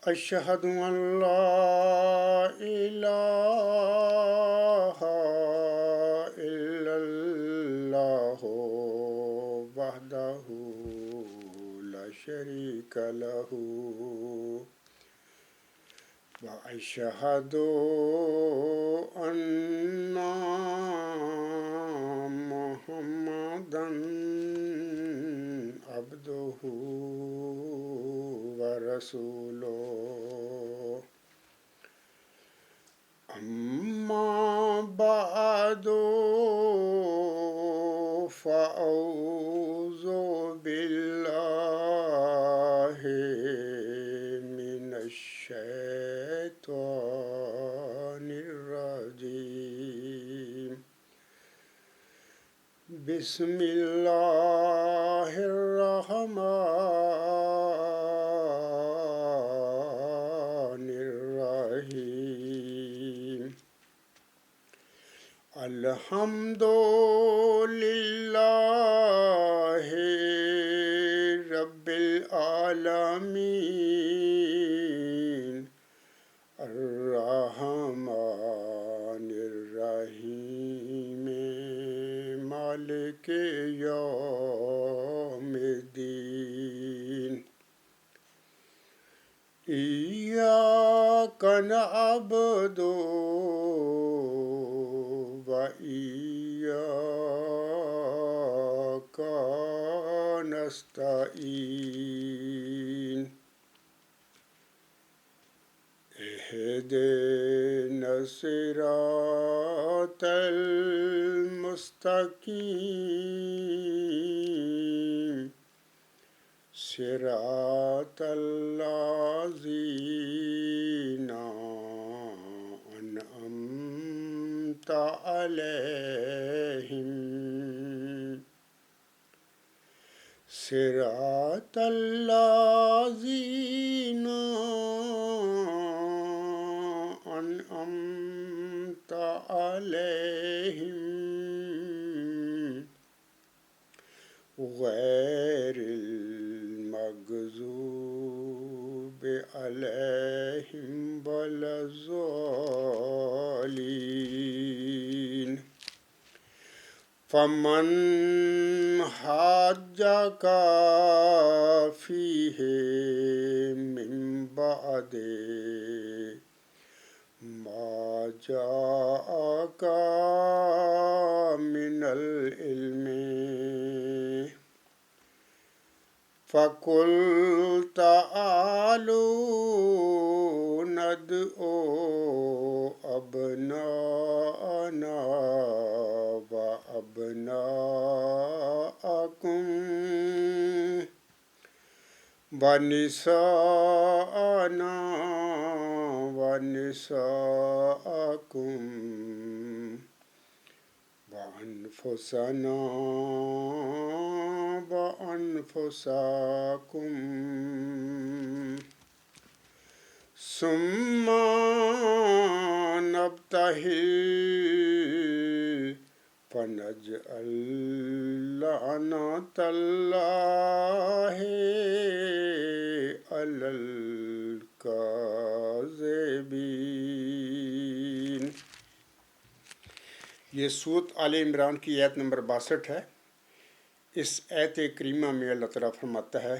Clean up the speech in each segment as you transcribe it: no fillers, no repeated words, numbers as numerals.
أشهد أن لا إله إلا الله وحده لا شريك له وأشهد أن محمدا عبده ورسوله أما بعد فأعوذ بالله من الشيطان الرجيم بسم الله الرحمن الرحيم الحمد لله رب العالمين الرحمن الرحيم مالك يوم الدين إياك نعبد وإياك نستعين اهدنا الصراط المستقيم صراط الذين أنعمت عليهم صراط الذين أنعمت عليهم غير المغضوب عليهم ولا الضالين فمن حاجك فيه من بعد ما جاءك من العلم فقل تعالوا ندعو أبناءنا وأبناءكم ونساءنا ونساءكم وأنفسنا وأنفسكم ثم نبتهل فنجعل لعنة الله على الكاذبين۔ یہ سورۃ آل عمران کی آیت نمبر 62 ہے۔ اس آیت کریمہ میں اللہ تعالیٰ فرماتا ہے،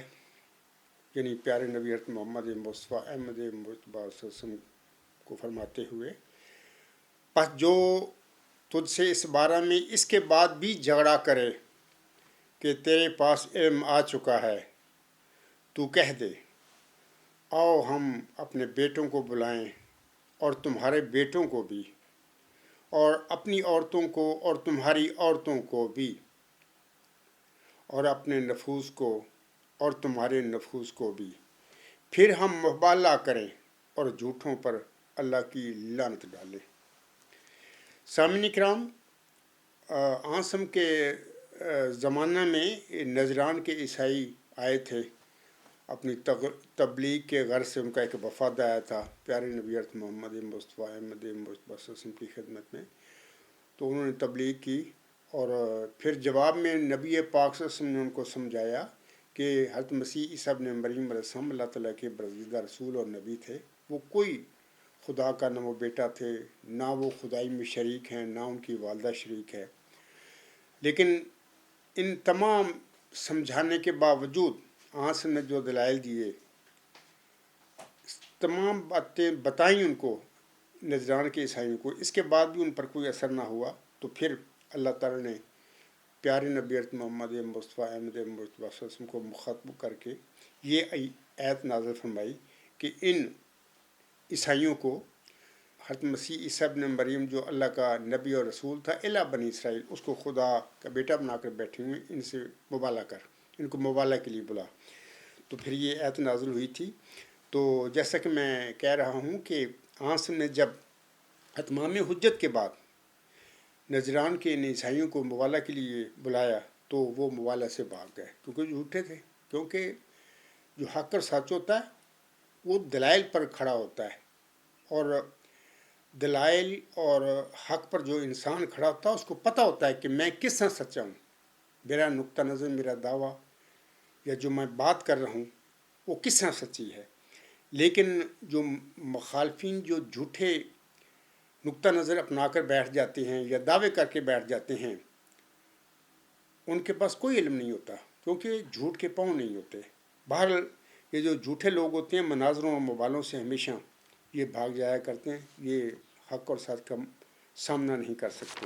یعنی پیارے نبی حضرت محمد مصطفیٰ احمد مجتبیٰ صلی اللہ علیہ وسلم کو فرماتے ہوئے، پس جو تجھ سے اس بارے میں اس کے بعد بھی جھگڑا کرے کہ تیرے پاس علم آ چکا ہے، تو کہہ دے، آؤ ہم اپنے بیٹوں کو بلائیں اور تمہارے بیٹوں کو بھی، اور اپنی عورتوں کو اور تمہاری عورتوں کو بھی، اور اپنے نفوس کو اور تمہارے نفوس کو بھی، پھر ہم مبالغہ کریں اور جھوٹوں پر اللہ کی لعنت ڈالیں۔ سامعین کرام، آسم کے زمانہ میں نجران کے عیسائی آئے تھے، اپنی تبلیغ کے غرض سے ان کا ایک وفد آیا تھا پیارے نبی حضرت محمد مصطفیٰ احمد مجتبیٰ صلی اللہ علیہ وسلم کی خدمت میں۔ تو انہوں نے تبلیغ کی، اور پھر جواب میں نبی پاک صلی اللہ علیہ وسلم نے ان کو سمجھایا کہ حضرت مسیح عیسیٰ ابن مریم علیہ السلام اللہ تعالیٰ کے برگزیدہ رسول اور نبی تھے. وہ کوئی خدا کا نہ وہ بیٹا تھے، نہ وہ خدائی میں شریک ہیں، نہ ان کی والدہ شریک ہے. لیکن ان تمام سمجھانے کے باوجود آنس نے جو دلائل دیے، تمام باتیں بتائیں ان کو نجران کے عیسائیوں کو، اس کے بعد بھی ان پر کوئی اثر نہ ہوا. تو پھر اللہ تعالیٰ نے پیارے نبی حضرت محمد مصطفیٰ احمد مصطفیٰ صلی اللہ علیہ وسلم کو مخاطب کر کے یہ آیت نازل فرمائی کہ ان عیسائیوں کو حضرت مسیح عیسیٰ ابن مریم جو اللہ کا نبی اور رسول تھا الا بنی اسرائیل، اس کو خدا کا بیٹا بنا کر بیٹھے ہوئے، ان سے مبالغہ کر، ان کو مبالغہ کے لیے بلا. تو پھر یہ آیت نازل ہوئی تھی. تو جیسا کہ میں کہہ رہا ہوں کہ عاصم نے جب اتمام حجت کے بعد نجران کے ان عیسائیوں کو مبالغہ کے لیے بلایا تو وہ مبالغہ سے بھاگ گئے، کیونکہ جھوٹے تھے. کیونکہ جو حق اور سچ ہوتا ہے وہ دلائل پر کھڑا ہوتا ہے، اور دلائل اور حق پر جو انسان کھڑا ہوتا ہے اس کو پتہ ہوتا ہے کہ میں کس طرح سچا ہوں، میرا نقطہ نظر، میرا دعویٰ یا جو میں بات کر رہا ہوں وہ کس طرح سچی ہے. لیکن جو مخالفین جو جھوٹے نقطہ نظر اپنا کر بیٹھ جاتے ہیں یا دعوے کر کے بیٹھ جاتے ہیں، ان کے پاس کوئی علم نہیں ہوتا، کیونکہ جھوٹ کے پاؤں نہیں ہوتے. بہرحال یہ جو جھوٹے لوگ ہوتے ہیں مناظروں اور مبالوں سے ہمیشہ یہ بھاگ جایا کرتے ہیں، یہ حق اور سچ کا سامنا نہیں کر سکتے.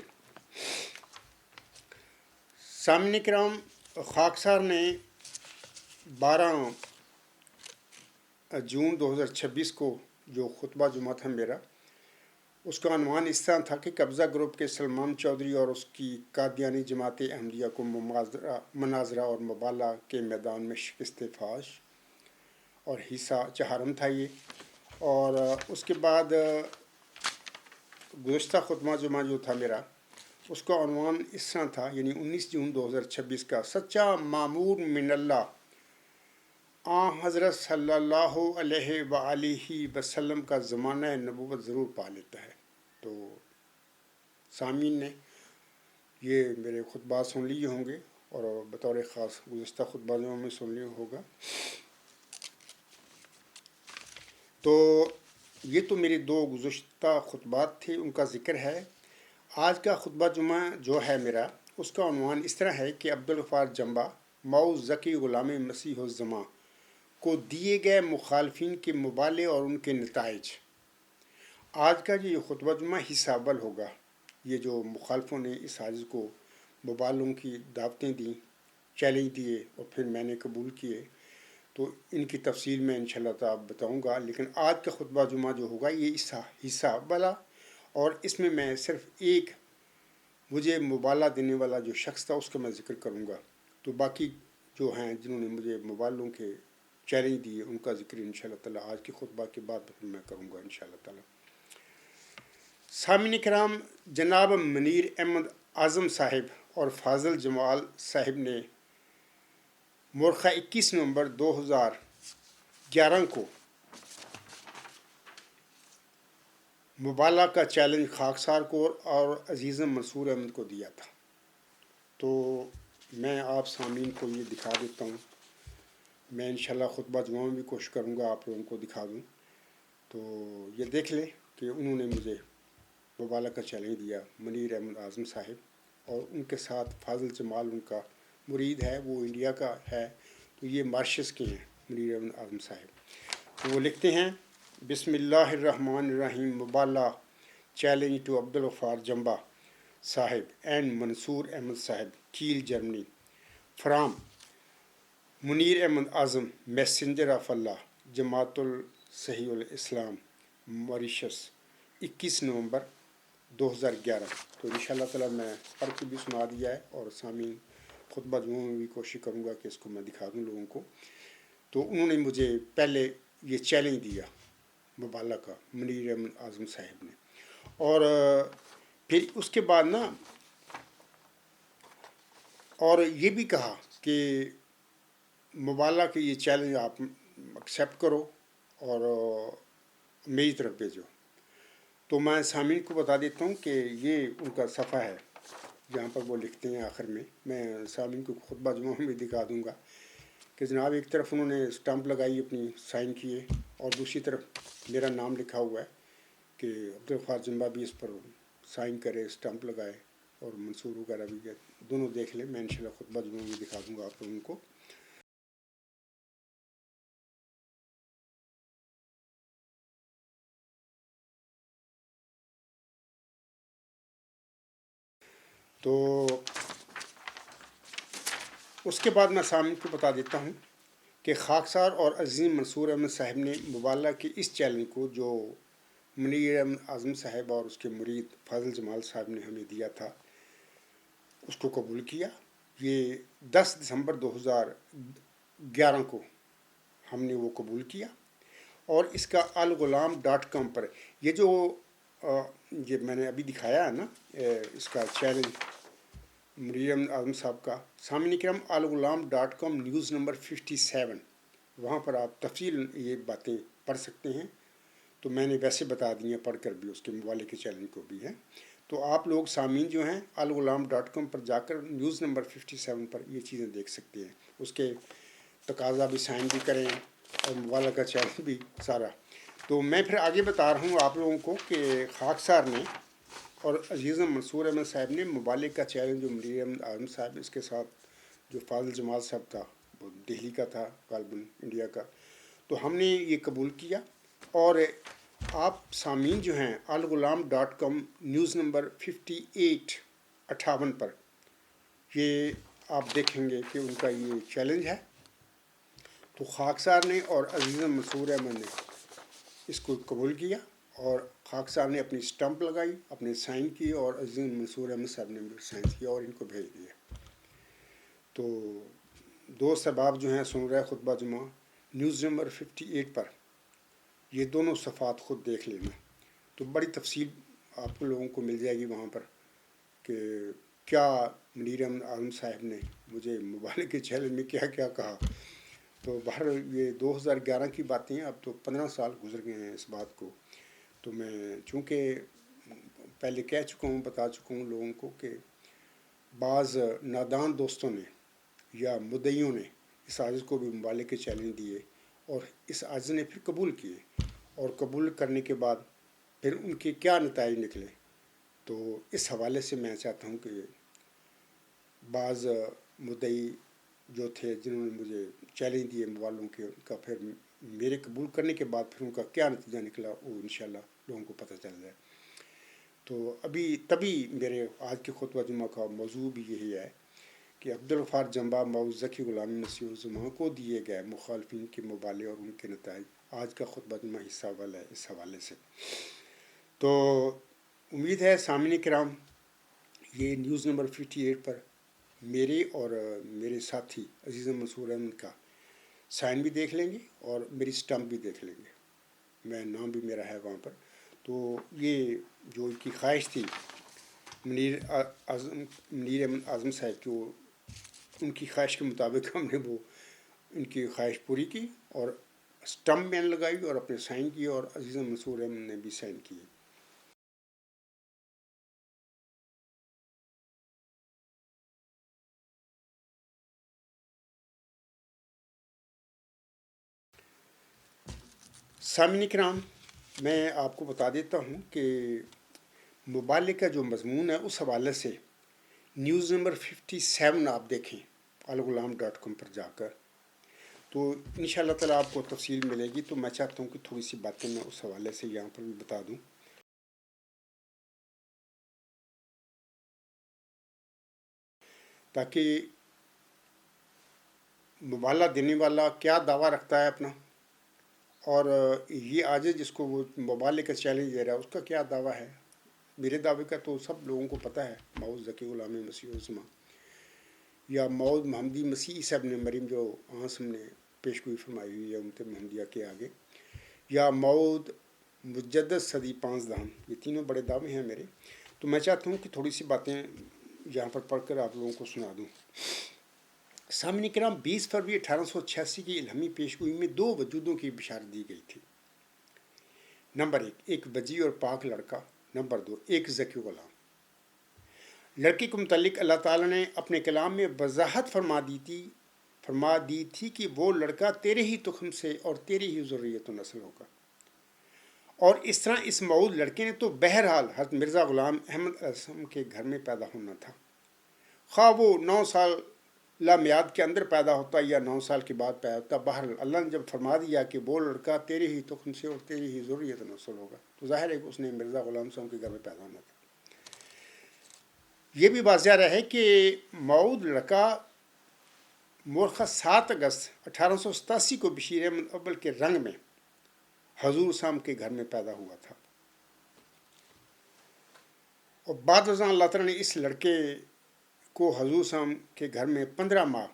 سامعین کرام، خاکسار نے 12 جون 2026 کو جو خطبہ جمعہ تھا میرا، اس کا عنوان اس طرح تھا کہ قبضہ گروپ کے سلمان چودھری اور اس کی قادیانی جماعت احمدیہ کو مناظرہ اور مبالغہ کے میدان میں شکست فاش، اور حصہ چہارم تھا یہ. اور اس کے بعد گزشتہ خطبہ جمعہ جو تھا میرا، اس کا عنوان اس طرح تھا، یعنی 19 جون 2026 کا، سچا معمور من اللہ حضرت صلی اللہ علیہ وآلہ وسلم کا زمانہ نبوت ضرور پا لیتا ہے. تو سامعین نے یہ میرے خطبات سن لیے ہوں گے، اور بطور خاص گزشتہ خطبہ میں سن لیا ہوگا. تو یہ تو میرے 2 گزشتہ خطبات تھے، ان کا ذکر ہے. آج کا خطبہ جمعہ جو ہے میرا، اس کا عنوان اس طرح ہے کہ عبدالغفار جمبا مئو ذکی غلام مسیح الزماں کو دیے گئے مخالفین کے مبالغے اور ان کے نتائج. آج کا جو یہ خطبہ جمعہ حصہ اول ہوگا. یہ جو مخالفوں نے اس حادث کو مبالغوں کی دعوتیں دیں، چیلنج دیے، اور پھر میں نے قبول کیے، تو ان کی تفصیل میں انشاءاللہ تعالی بتاؤں گا. لیکن آج کا خطبہ جمعہ جو ہوگا یہ حصہ اولا، اور اس میں میں صرف ایک مجھے مبالغہ دینے والا جو شخص تھا اس کا میں ذکر کروں گا. تو باقی جو ہیں جنہوں نے مجھے مبالغوں کے چیلنج دیے ان کا ذکر انشاءاللہ تعالی آج کے خطبہ کے بعد میں کروں گا انشاءاللہ تعالی. سامعین کرام، جناب منیر احمد اعظم صاحب اور فاضل جمال صاحب نے مورخہ 21 نومبر 2011 کو مبالغہ کا چیلنج خاکسار کو اور عزیزم منصور احمد کو دیا تھا. تو میں آپ سامعین کو یہ دکھا دیتا ہوں. میں انشاءاللہ خطبہ جمعہ میں بھی کوشش کروں گا آپ لوگوں کو دکھا دوں. تو یہ دیکھ لیں کہ انہوں نے مجھے مبالغہ کا چیلنج دیا، منیر احمد اعظم صاحب، اور ان کے ساتھ فاضل جمال ان کا مرید ہے، وہ انڈیا کا ہے، تو یہ مارشس کے ہیں منیر احمد اعظم صاحب. تو وہ لکھتے ہیں، بسم اللہ الرحمن الرحیم. مبالغہ چیلنج ٹو عبدالغفار جمبا صاحب اینڈ منصور احمد صاحب، Kiel Germany, from Munir Ahmad Azam messenger of Allah, Jamaat us Sahih الاسلام، ماریشس، 21 نومبر 2011. تو انشاءاللہ تعالی میں پڑھ کے بھی سنا دیا ہے، اور سامعین خطبہ جمعہ میں بھی کوشش کروں گا کہ اس کو میں دکھا دوں لوگوں کو. تو انہوں نے مجھے پہلے یہ چیلنج دیا مبالغہ کا، منیر احمد اعظم صاحب نے، اور پھر اس کے بعد نا اور یہ بھی کہا کہ مبالغہ کے یہ چیلنج آپ ایکسیپٹ کرو اور میری طرف بھیجو. تو میں سامعین کو بتا دیتا ہوں کہ یہ ان کا صفحہ ہے جہاں پر وہ لکھتے ہیں آخر میں سامعین کو خطبہ جمعہ میں دکھا دوں گا کہ جناب ایک طرف انہوں نے اسٹمپ لگائی اپنی سائن کیے اور دوسری طرف میرا نام لکھا ہوا ہے کہ عبدالغفار جنبا بھی اس پر سائن کرے، اسٹمپ لگائے اور منصور وغیرہ بھی ہے، دونوں دیکھ لیں، میں انشاءاللہ خطبہ جمعہ میں دکھا دوں گا آپ لوگوں کو۔ تو اس کے بعد میں سامنے کو بتا دیتا ہوں کہ خاکسار اور عظیم منصور احمد صاحب نے مبالغہ کے اس چیلنج کو جو منیر احمد اعظم صاحب اور اس کے مرید فاضل جمال صاحب نے ہمیں دیا تھا اس کو قبول کیا۔ یہ 10 دسمبر 2011 کو ہم نے وہ قبول کیا اور اس کا الغلام.com پر یہ جو یہ میں نے ابھی دکھایا ہے نا اس کا چیلنج منیر احمد اعظم صاحب کا، سامعین کرام الغلام.com نیوز نمبر 57، وہاں پر آپ تفصیل یہ باتیں پڑھ سکتے ہیں، تو میں نے ویسے بتا دی ہیں پڑھ کر بھی، اس کے موبائل کے چیلنج کو بھی ہے، تو آپ لوگ سامعین جو ہیں الغلام.com پر جا کر نیوز نمبر 57 پر یہ چیزیں دیکھ سکتے ہیں، اس کے تقاضا بھی سائن بھی کریں اور موبائل کا چیلنج بھی سارا۔ تو میں پھر آگے بتا رہا ہوں آپ لوگوں کو کہ خاکسار نے اور عزیز منصور احمد صاحب نے مبالغ کا چیلنج جو منیر احمد اعظم صاحب اس کے ساتھ جو فاضل جمال صاحب تھا وہ دہلی کا تھا، غالباً انڈیا کا، تو ہم نے یہ قبول کیا۔ اور آپ سامعین جو ہیں الغلام.com نیوز نمبر 58 پر یہ آپ دیکھیں گے کہ ان کا یہ چیلنج ہے، تو خاکسار نے اور عزیز منصور احمد نے اس کو قبول کیا اور خاکسار نے اپنی اسٹمپ لگائی، اپنے سائن کیے اور عزیز منصور احمد صاحب نے بھی سائن کیا اور ان کو بھیج دیا۔ تو دوست احباب جو ہیں سن رہے خطبہ جمعہ نیوز نمبر 58 پر یہ دونوں صفحات خود دیکھ لینا، تو بڑی تفصیل آپ لوگوں کو مل جائے گی وہاں پر کہ کیا منیر احمد اعظم صاحب نے مجھے موبائل کے چیلنج میں کیا کیا کہا۔ تو باہر یہ 2011 کی باتیں ہیں، اب تو 15 سال گزر گئے ہیں اس بات کو، تو میں چونکہ پہلے کہہ چکا ہوں، بتا چکا ہوں لوگوں کو کہ بعض نادان دوستوں نے یا مدعیوں نے اس عاجز کو بھی مبالغے کے چیلنج دیے اور اس عاجز نے پھر قبول کیے، اور قبول کرنے کے بعد پھر ان کے کیا نتائج نکلے، تو اس حوالے سے میں چاہتا ہوں کہ بعض مدعی جو تھے جنہوں نے مجھے چیلنج دیے موبائلوں کے، ان کا پھر میرے قبول کرنے کے بعد پھر ان کا کیا نتیجہ نکلا وہ انشاءاللہ لوگوں کو پتہ چل جائے۔ تو تبھی میرے آج کے خطبہ جمعہ کا موضوع بھی یہی ہے کہ عبدالغفار جنبا موعظ ذکی غلامی مسیح الزمان کو دیے گئے مخالفین کے مبالغے اور ان کے نتائج، آج کا خطبہ جمعہ حصہ والا ہے اس حوالے سے۔ تو امید ہے سامعین کرام یہ نیوز نمبر 58 پر میرے اور میرے ساتھی عزیز منصور احمد کا سائن بھی دیکھ لیں گے اور میری اسٹمپ بھی دیکھ لیں گے، میں نام بھی میرا ہے وہاں پر۔ تو یہ جو ان کی خواہش تھی منیر احمد اعظم صاحب کی، وہ ان کی خواہش کے مطابق ہم نے وہ ان کی خواہش پوری کی اور اسٹمپ میں نے لگائی اور اپنے سائن کیے اور عزیز منصور احمد نے بھی سائن کیے۔ سامعین کرام میں آپ کو بتا دیتا ہوں کہ مبالغے کا جو مضمون ہے اس حوالے سے نیوز نمبر 57 آپ دیکھیں الغلام.com پر جا کر، تو انشاءاللہ تعالیٰ آپ کو تفصیل ملے گی۔ تو میں چاہتا ہوں کہ تھوڑی سی باتیں میں اس حوالے سے یہاں پر بھی بتا دوں۔ تاکہ مبالغہ دینے والا کیا دعویٰ رکھتا ہے اپنا، اور یہ عاجز جس کو وہ مبالغے کا چیلنج دے رہا ہے اس کا کیا دعویٰ ہے۔ میرے دعوے کا تو سب لوگوں کو پتہ ہے، موعظ ذکی غلامی مسیح الزمان یا موعظ محمدی مسیح عیسی ابن مریم جو آنس ہم نے پیش گوئی فرمائی ہوئی ہے امت محمدیہ کے آگے، یا موعظ مجدد صدی 5 دہم، یہ تینوں بڑے دعوے ہیں میرے۔ تو میں چاہتا ہوں کہ تھوڑی سی باتیں یہاں پر پڑھ کر آپ لوگوں کو سنا دوں۔ سامعین کرام 20 فروری 1886 کی الہامی پیش گوئی میں 2 وجودوں کی بشارت دی گئی تھی۔ نمبر 1 ایک وجی اور پاک لڑکا، نمبر 2 ایک ذکی غلام۔ لڑکے کو متعلق اللہ تعالیٰ نے اپنے کلام میں وضاحت فرما دی تھی کہ وہ لڑکا تیرے ہی تخم سے اور تیری ہی ذریت و نسل ہوگا، اور اس طرح اس موعود لڑکے نے تو بہرحال حضرت مرزا غلام احمد علیہ السلام کے گھر میں پیدا ہونا تھا، خواہ وہ 9 سال میعاد کے اندر پیدا ہوتا یا 9 سال کے بعد پیدا ہوتا، بہرحال اللہ نے جب فرما دیا کہ وہ لڑکا تیرے ہی تخم سے اور تیری ہی ذریت و نسل ہوگا، تو ظاہر ہے کہ اس نے مرزا غلام صاحب کے گھر میں پیدا ہونا تھا۔ یہ بھی واضح رہے کہ موعود لڑکا مورخہ 7 اگست 1887 کو بشیر احمد اول کے رنگ میں حضور صاحب کے گھر میں پیدا ہوا تھا، اور بعد ازاں اللہ تعالیٰ نے اس لڑکے کو حضور صاحب کے گھر میں 15 ماہ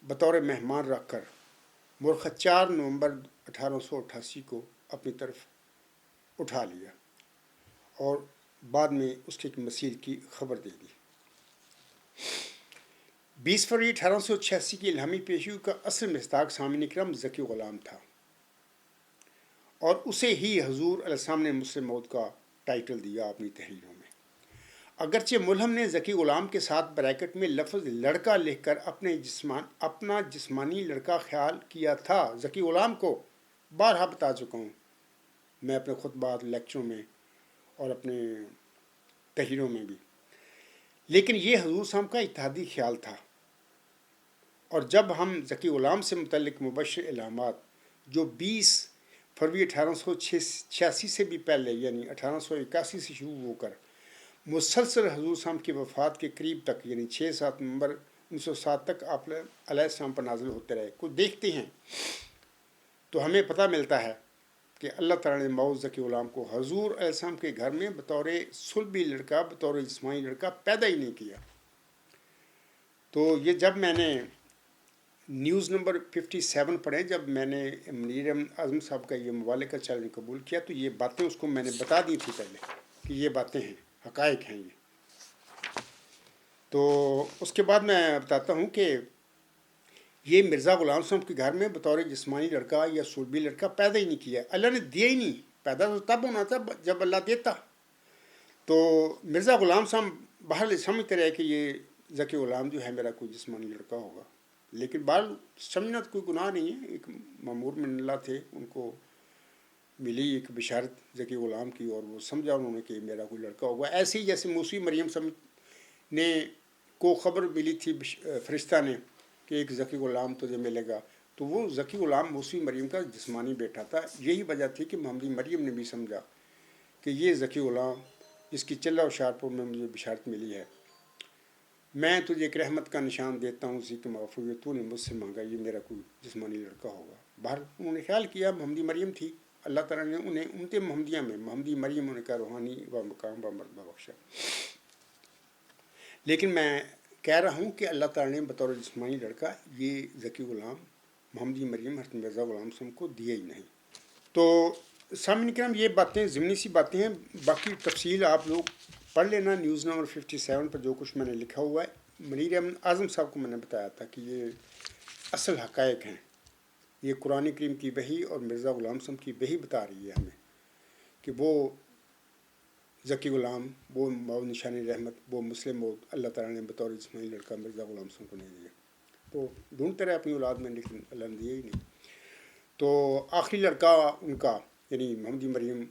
بطور مہمان رکھ کر مورخہ 4 نومبر 1888 کو اپنی طرف اٹھا لیا اور بعد میں اس کے مسیر کی خبر دے دی۔ 20 فروری 1886 کی الہامی پیشگی کا اصل مصداق سامعین اکرام ذکی غلام تھا، اور اسے ہی حضور علیہ السلام نے مسلم موعود کا ٹائٹل دیا اپنی تحریروں میں، اگرچہ ملہم نے ذکی غلام کے ساتھ بریکٹ میں لفظ لڑکا لکھ کر اپنا جسمانی لڑکا خیال کیا تھا۔ ذکی غلام کو بارہا بتا چکا ہوں میں اپنے خطبات، لیکچروں میں اور اپنے تحریروں میں بھی، لیکن یہ حضور صاحب کا اتحادی خیال تھا، اور جب ہم ذکی غلام سے متعلق مبشر علامات جو 20 فروری 1886 سے بھی پہلے یعنی 1881 سے شروع ہو کر مسلسل حضور صاحب کی وفات کے قریب تک یعنی 6-7 نومبر 1907 تک آپ علیہ السلام پر نازل ہوتے رہے کو دیکھتے ہیں، تو ہمیں پتہ ملتا ہے کہ اللہ تعالیٰ نے موعود ذکی غلام کو حضور علیہ السلام کے گھر میں بطور صلبی لڑکا، بطور جسمانی لڑکا پیدا ہی نہیں کیا۔ تو یہ جب میں نے نیوز نمبر 57 پڑھیں، جب میں نے منیر اعظم صاحب کا یہ موالے کا چیلنج قبول کیا، تو یہ باتیں اس کو میں نے بتا دی تھی پہلے کہ یہ باتیں ہیں، حقائق ہیں یہ۔ تو اس کے بعد میں بتاتا ہوں کہ یہ مرزا غلام صاحب کے گھر میں بطور جسمانی لڑکا یا صلبی لڑکا پیدا ہی نہیں کیا، اللہ نے دیا ہی نہیں، پیدا تو تب ہونا تھا جب اللہ دیتا۔ تو مرزا غلام صاحب باہر سمجھتے رہے کہ یہ ذکی غلام جو ہے میرا کوئی جسمانی لڑکا ہوگا، لیکن باہر سمجھنا تو کوئی گناہ نہیں ہے، ایک مامور من اللہ تھے، ان کو ملی ایک بشارت ذکی غلام کی اور وہ سمجھا انہوں نے کہ میرا کوئی لڑکا ہوگا۔ ایسے ہی جیسے موسی مریم نے کو خبر ملی تھی فرشتہ نے کہ ایک ذکی غلام تجھے ملے گا، تو وہ ذکی غلام موسی مریم کا جسمانی بیٹا تھا۔ یہی وجہ تھی کہ محمدی مریم نے بھی سمجھا کہ یہ ذکی غلام جس کی چلہ و شارپور میں مجھے بشارت ملی ہے، میں تجھے ایک رحمت کا نشان دیتا ہوں، اسی کے مغفور تو نے مجھ سے مانگا، یہ میرا کوئی جسمانی لڑکا ہوگا۔ باہر انہوں نے خیال کیا محمدی مریم تھی، اللہ تعالیٰ نے انہیں امت محمدیہ میں محمدی مریم ان کا روحانی و مقام و مرتبہ بخشا۔ لیکن میں کہہ رہا ہوں کہ اللہ تعالیٰ نے بطور جسمانی لڑکا یہ ذکی غلام محمدی مریم حضرت مرزا غلام صاحب کو دیا ہی نہیں۔ تو سامعین کرام یہ باتیں ضمنی سی باتیں ہیں، باقی تفصیل آپ لوگ پڑھ لینا نیوز نمبر 57 پر جو کچھ میں نے لکھا ہوا ہے۔ منیر اعظم صاحب کو میں نے بتایا تھا کہ یہ اصل حقائق ہیں، یہ قرآن کریم کی وحی اور مرزا غلام صاحب کی وحی بتا رہی ہے ہمیں کہ وہ ذکی غلام، وہ موعود نشان رحمت، وہ مسلم موعود اللہ تعالیٰ نے بطور جسمانی لڑکا مرزا غلام صاحب کو نہیں دیا۔ تو ڈھونڈتے رہے اپنی اولاد میں، لیکن اللہ نے دیا ہی نہیں۔ تو آخری لڑکا ان کا یعنی محمدی مریم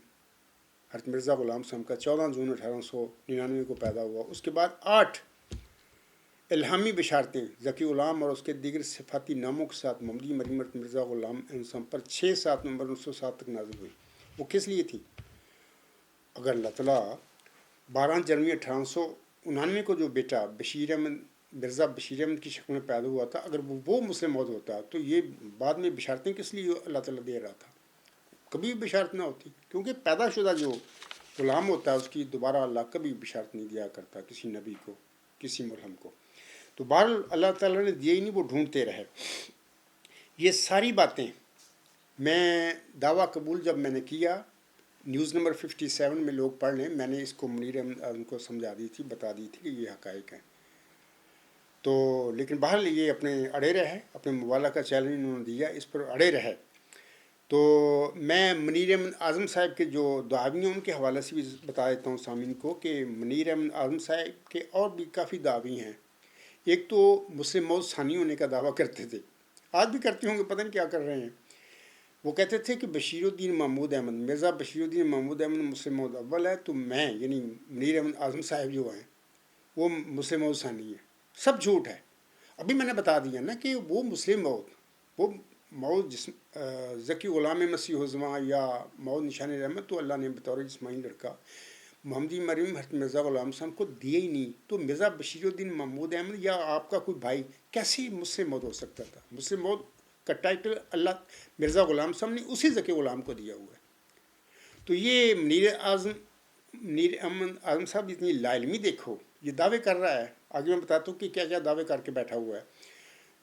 حضرت مرزا غلام صاحب کا 14 جون 1899 کو پیدا ہوا۔ اس کے بعد 8 الہامی بشارتیں ذکی غلام اور اس کے دیگر صفاتی ناموں کے ساتھ محمدی مریم حضرت مرزا غلام صاحب پر 6-7 نومبر 1907 تک نازل ہوئی۔ وہ کس لیے تھی؟ اگر اللہ تعالیٰ 12 جنوری 1899 کو جو بیٹا بشیر احمد مرزا بشیر احمد کی شکل میں پیدا ہوا تھا، اگر وہ مسلم موعود ہوتا تو یہ بعد میں بشارتیں کس لیے اللہ تعالیٰ دے رہا تھا؟ کبھی بشارت نہ ہوتی، کیونکہ پیدا شدہ جو غلام ہوتا ہے اس کی دوبارہ اللہ کبھی بشارت نہیں دیا کرتا کسی نبی کو، کسی ملہم کو۔ تو بہرحال اللہ تعالیٰ نے دیے ہی نہیں، وہ ڈھونڈتے رہے۔ یہ ساری باتیں میں دعویٰ قبول جب میں نے کیا، نیوز نمبر 57 میں لوگ پڑھ لیں، میں نے اس کو منیر اعظم کو سمجھا دی تھی، بتا دی تھی کہ یہ حقائق ہیں۔ تو لیکن بہرحال یہ اپنے اڑے رہے، اپنے موالہ کا چیلنج انہوں نے دیا، اس پر اڑے رہے۔ تو میں منیر اعظم صاحب کے جو دعوی ہیں ان کے حوالے سے بھی بتا دیتا ہوں سامعین کو کہ منیر اعظم صاحب کے اور بھی کافی دعوی ہیں۔ ایک تو مسلم موعود ثانی ہونے کا دعویٰ کرتے تھے، آج بھی کرتے ہوں گے، پتہ نہیں کیا کر رہے ہیں۔ وہ کہتے تھے کہ بشیر الدین محمود احمد، مرزا بشیر الدین محمود احمد مسلم موعود اول ہے، تو میں یعنی منیر احمد اعظم صاحب جو ہیں وہ مسلم موعود ثانی ہے۔ سب جھوٹ ہے۔ ابھی میں نے بتا دیا نا کہ وہ مسلم موعود، وہ موعود ذکی غلام مسیح الزماں یا موعود نشان رحمت تو اللہ نے بطور جسمانی لڑکا محمدی مریم حضرت مرزا غلام صاحب کو دیے ہی نہیں، تو مرزا بشیر الدین محمود احمد یا آپ کا کوئی بھائی کیسے مسلم موعود ہو سکتا تھا؟ مسلم موعود کا ٹائٹل اللہ مرزا غلام صاحب نے اسی ذکی غلام کو دیا ہوا ہے۔ تو یہ منیر احمد اعظم صاحب اتنی لا علمی دیکھو، یہ دعوے کر رہا ہے، آگے میں بتاتا ہوں کہ کیا کیا دعوے کر کے بیٹھا ہوا ہے۔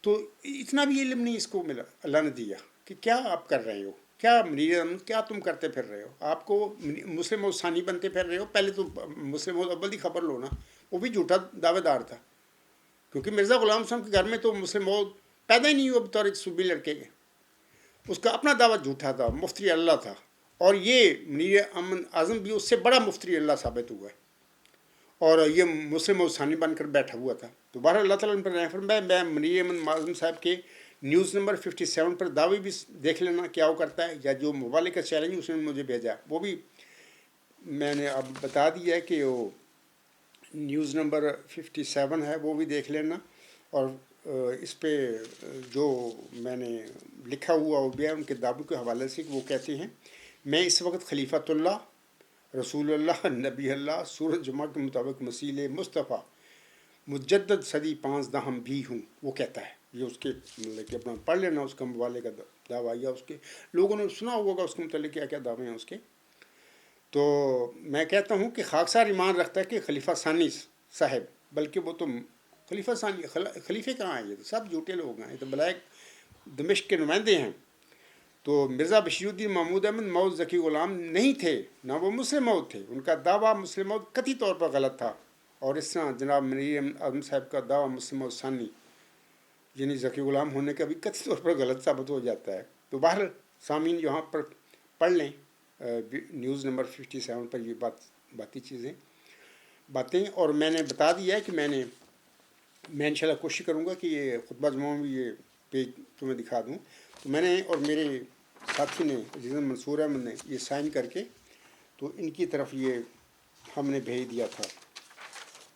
تو اتنا بھی علم نہیں اس کو ملا، اللہ نے دیا کہ کیا آپ کر رہے ہو، کیا منیر احمد کیا تم کرتے پھر رہے ہو؟ آپ کو مسلم موعود ثانی بنتے پھر رہے ہو، پہلے تو مسلم موعود اول کی خبر لو نا، وہ بھی جھوٹا دعوے دار تھا، کیونکہ مرزا غلام صاحب کے گھر میں تو مسلم موعود پیدا ہی نہیں ہوا بطور ایک صوبی لڑکے کے، اس کا اپنا دعویٰ جھوٹا تھا، مفتری اللہ تھا، اور یہ منیر احمد اعظم بھی اس سے بڑا مفتری اللہ ثابت ہوا ہے، اور یہ مسلم موعود ثانی بن کر بیٹھا ہوا تھا۔ تو بہرحال اللہ تعالیٰ نے رحم فرمایا، میں منیر احمد اعظم صاحب کے نیوز نمبر 57 پر دعوے بھی دیکھ لینا کیا وہ کرتا ہے، یا جو موبائل کا چیلنج اس نے مجھے بھیجا وہ بھی میں نے اب بتا دیا ہے کہ وہ نیوز نمبر 57 ہے، وہ بھی دیکھ لینا، اور اس پہ جو میں نے لکھا ہوا وہ بھی ہے ان کے دعووں کے حوالے سے، وہ کہتے ہیں میں اس وقت خلیفۃ اللہ، رسول اللہ، نبی اللہ، سورۃ جمعہ کے مطابق مسیح مصطفیٰ، مجدد صدی 15 بھی ہوں، وہ کہتا ہے۔ یہ اس کے مطلب کہ اپنا پڑھ لینا اس کا مبالغے کا دعویٰ، یا اس کے لوگوں نے سنا ہوگا اس کے متعلق کیا کیا دعوے ہیں اس کے۔ تو میں کہتا ہوں کہ خاکسار ایمان رکھتا ہے کہ خلیفہ ثانی صاحب، بلکہ وہ تو خلیفہ ثانی، خلیفے کہاں ہیں؟ یہ تو سب جھوٹے لوگ ہیں، یہ تو بلائک دمشق کے نمائندے ہیں۔ تو مرزا بشیر الدین محمود احمد موعود ذکی غلام نہیں تھے، نہ وہ مسلم موعود تھے، ان کا دعویٰ مسلم موعود قطعی طور پر غلط تھا، اور اس طرح جناب منیر اعظم صاحب کا دعویٰ مسلم موعود ثانی یعنی ذکی غلام ہونے کا بھی قطعی طور پر غلط ثابت ہو جاتا ہے۔ تو بہرحال سامعین یہاں پر پڑھ لیں نیوز نمبر 57 پر یہ باتی باتیں، اور میں نے بتا دیا ہے کہ میں انشاءاللہ کوشش کروں گا کہ یہ خطبہ جمعہ میں یہ پیج تمہیں دکھا دوں۔ تو میں نے اور میرے ساتھی نے عزیز منصور احمد نے یہ سائن کر کے تو ان کی طرف یہ ہم نے بھیج دیا تھا،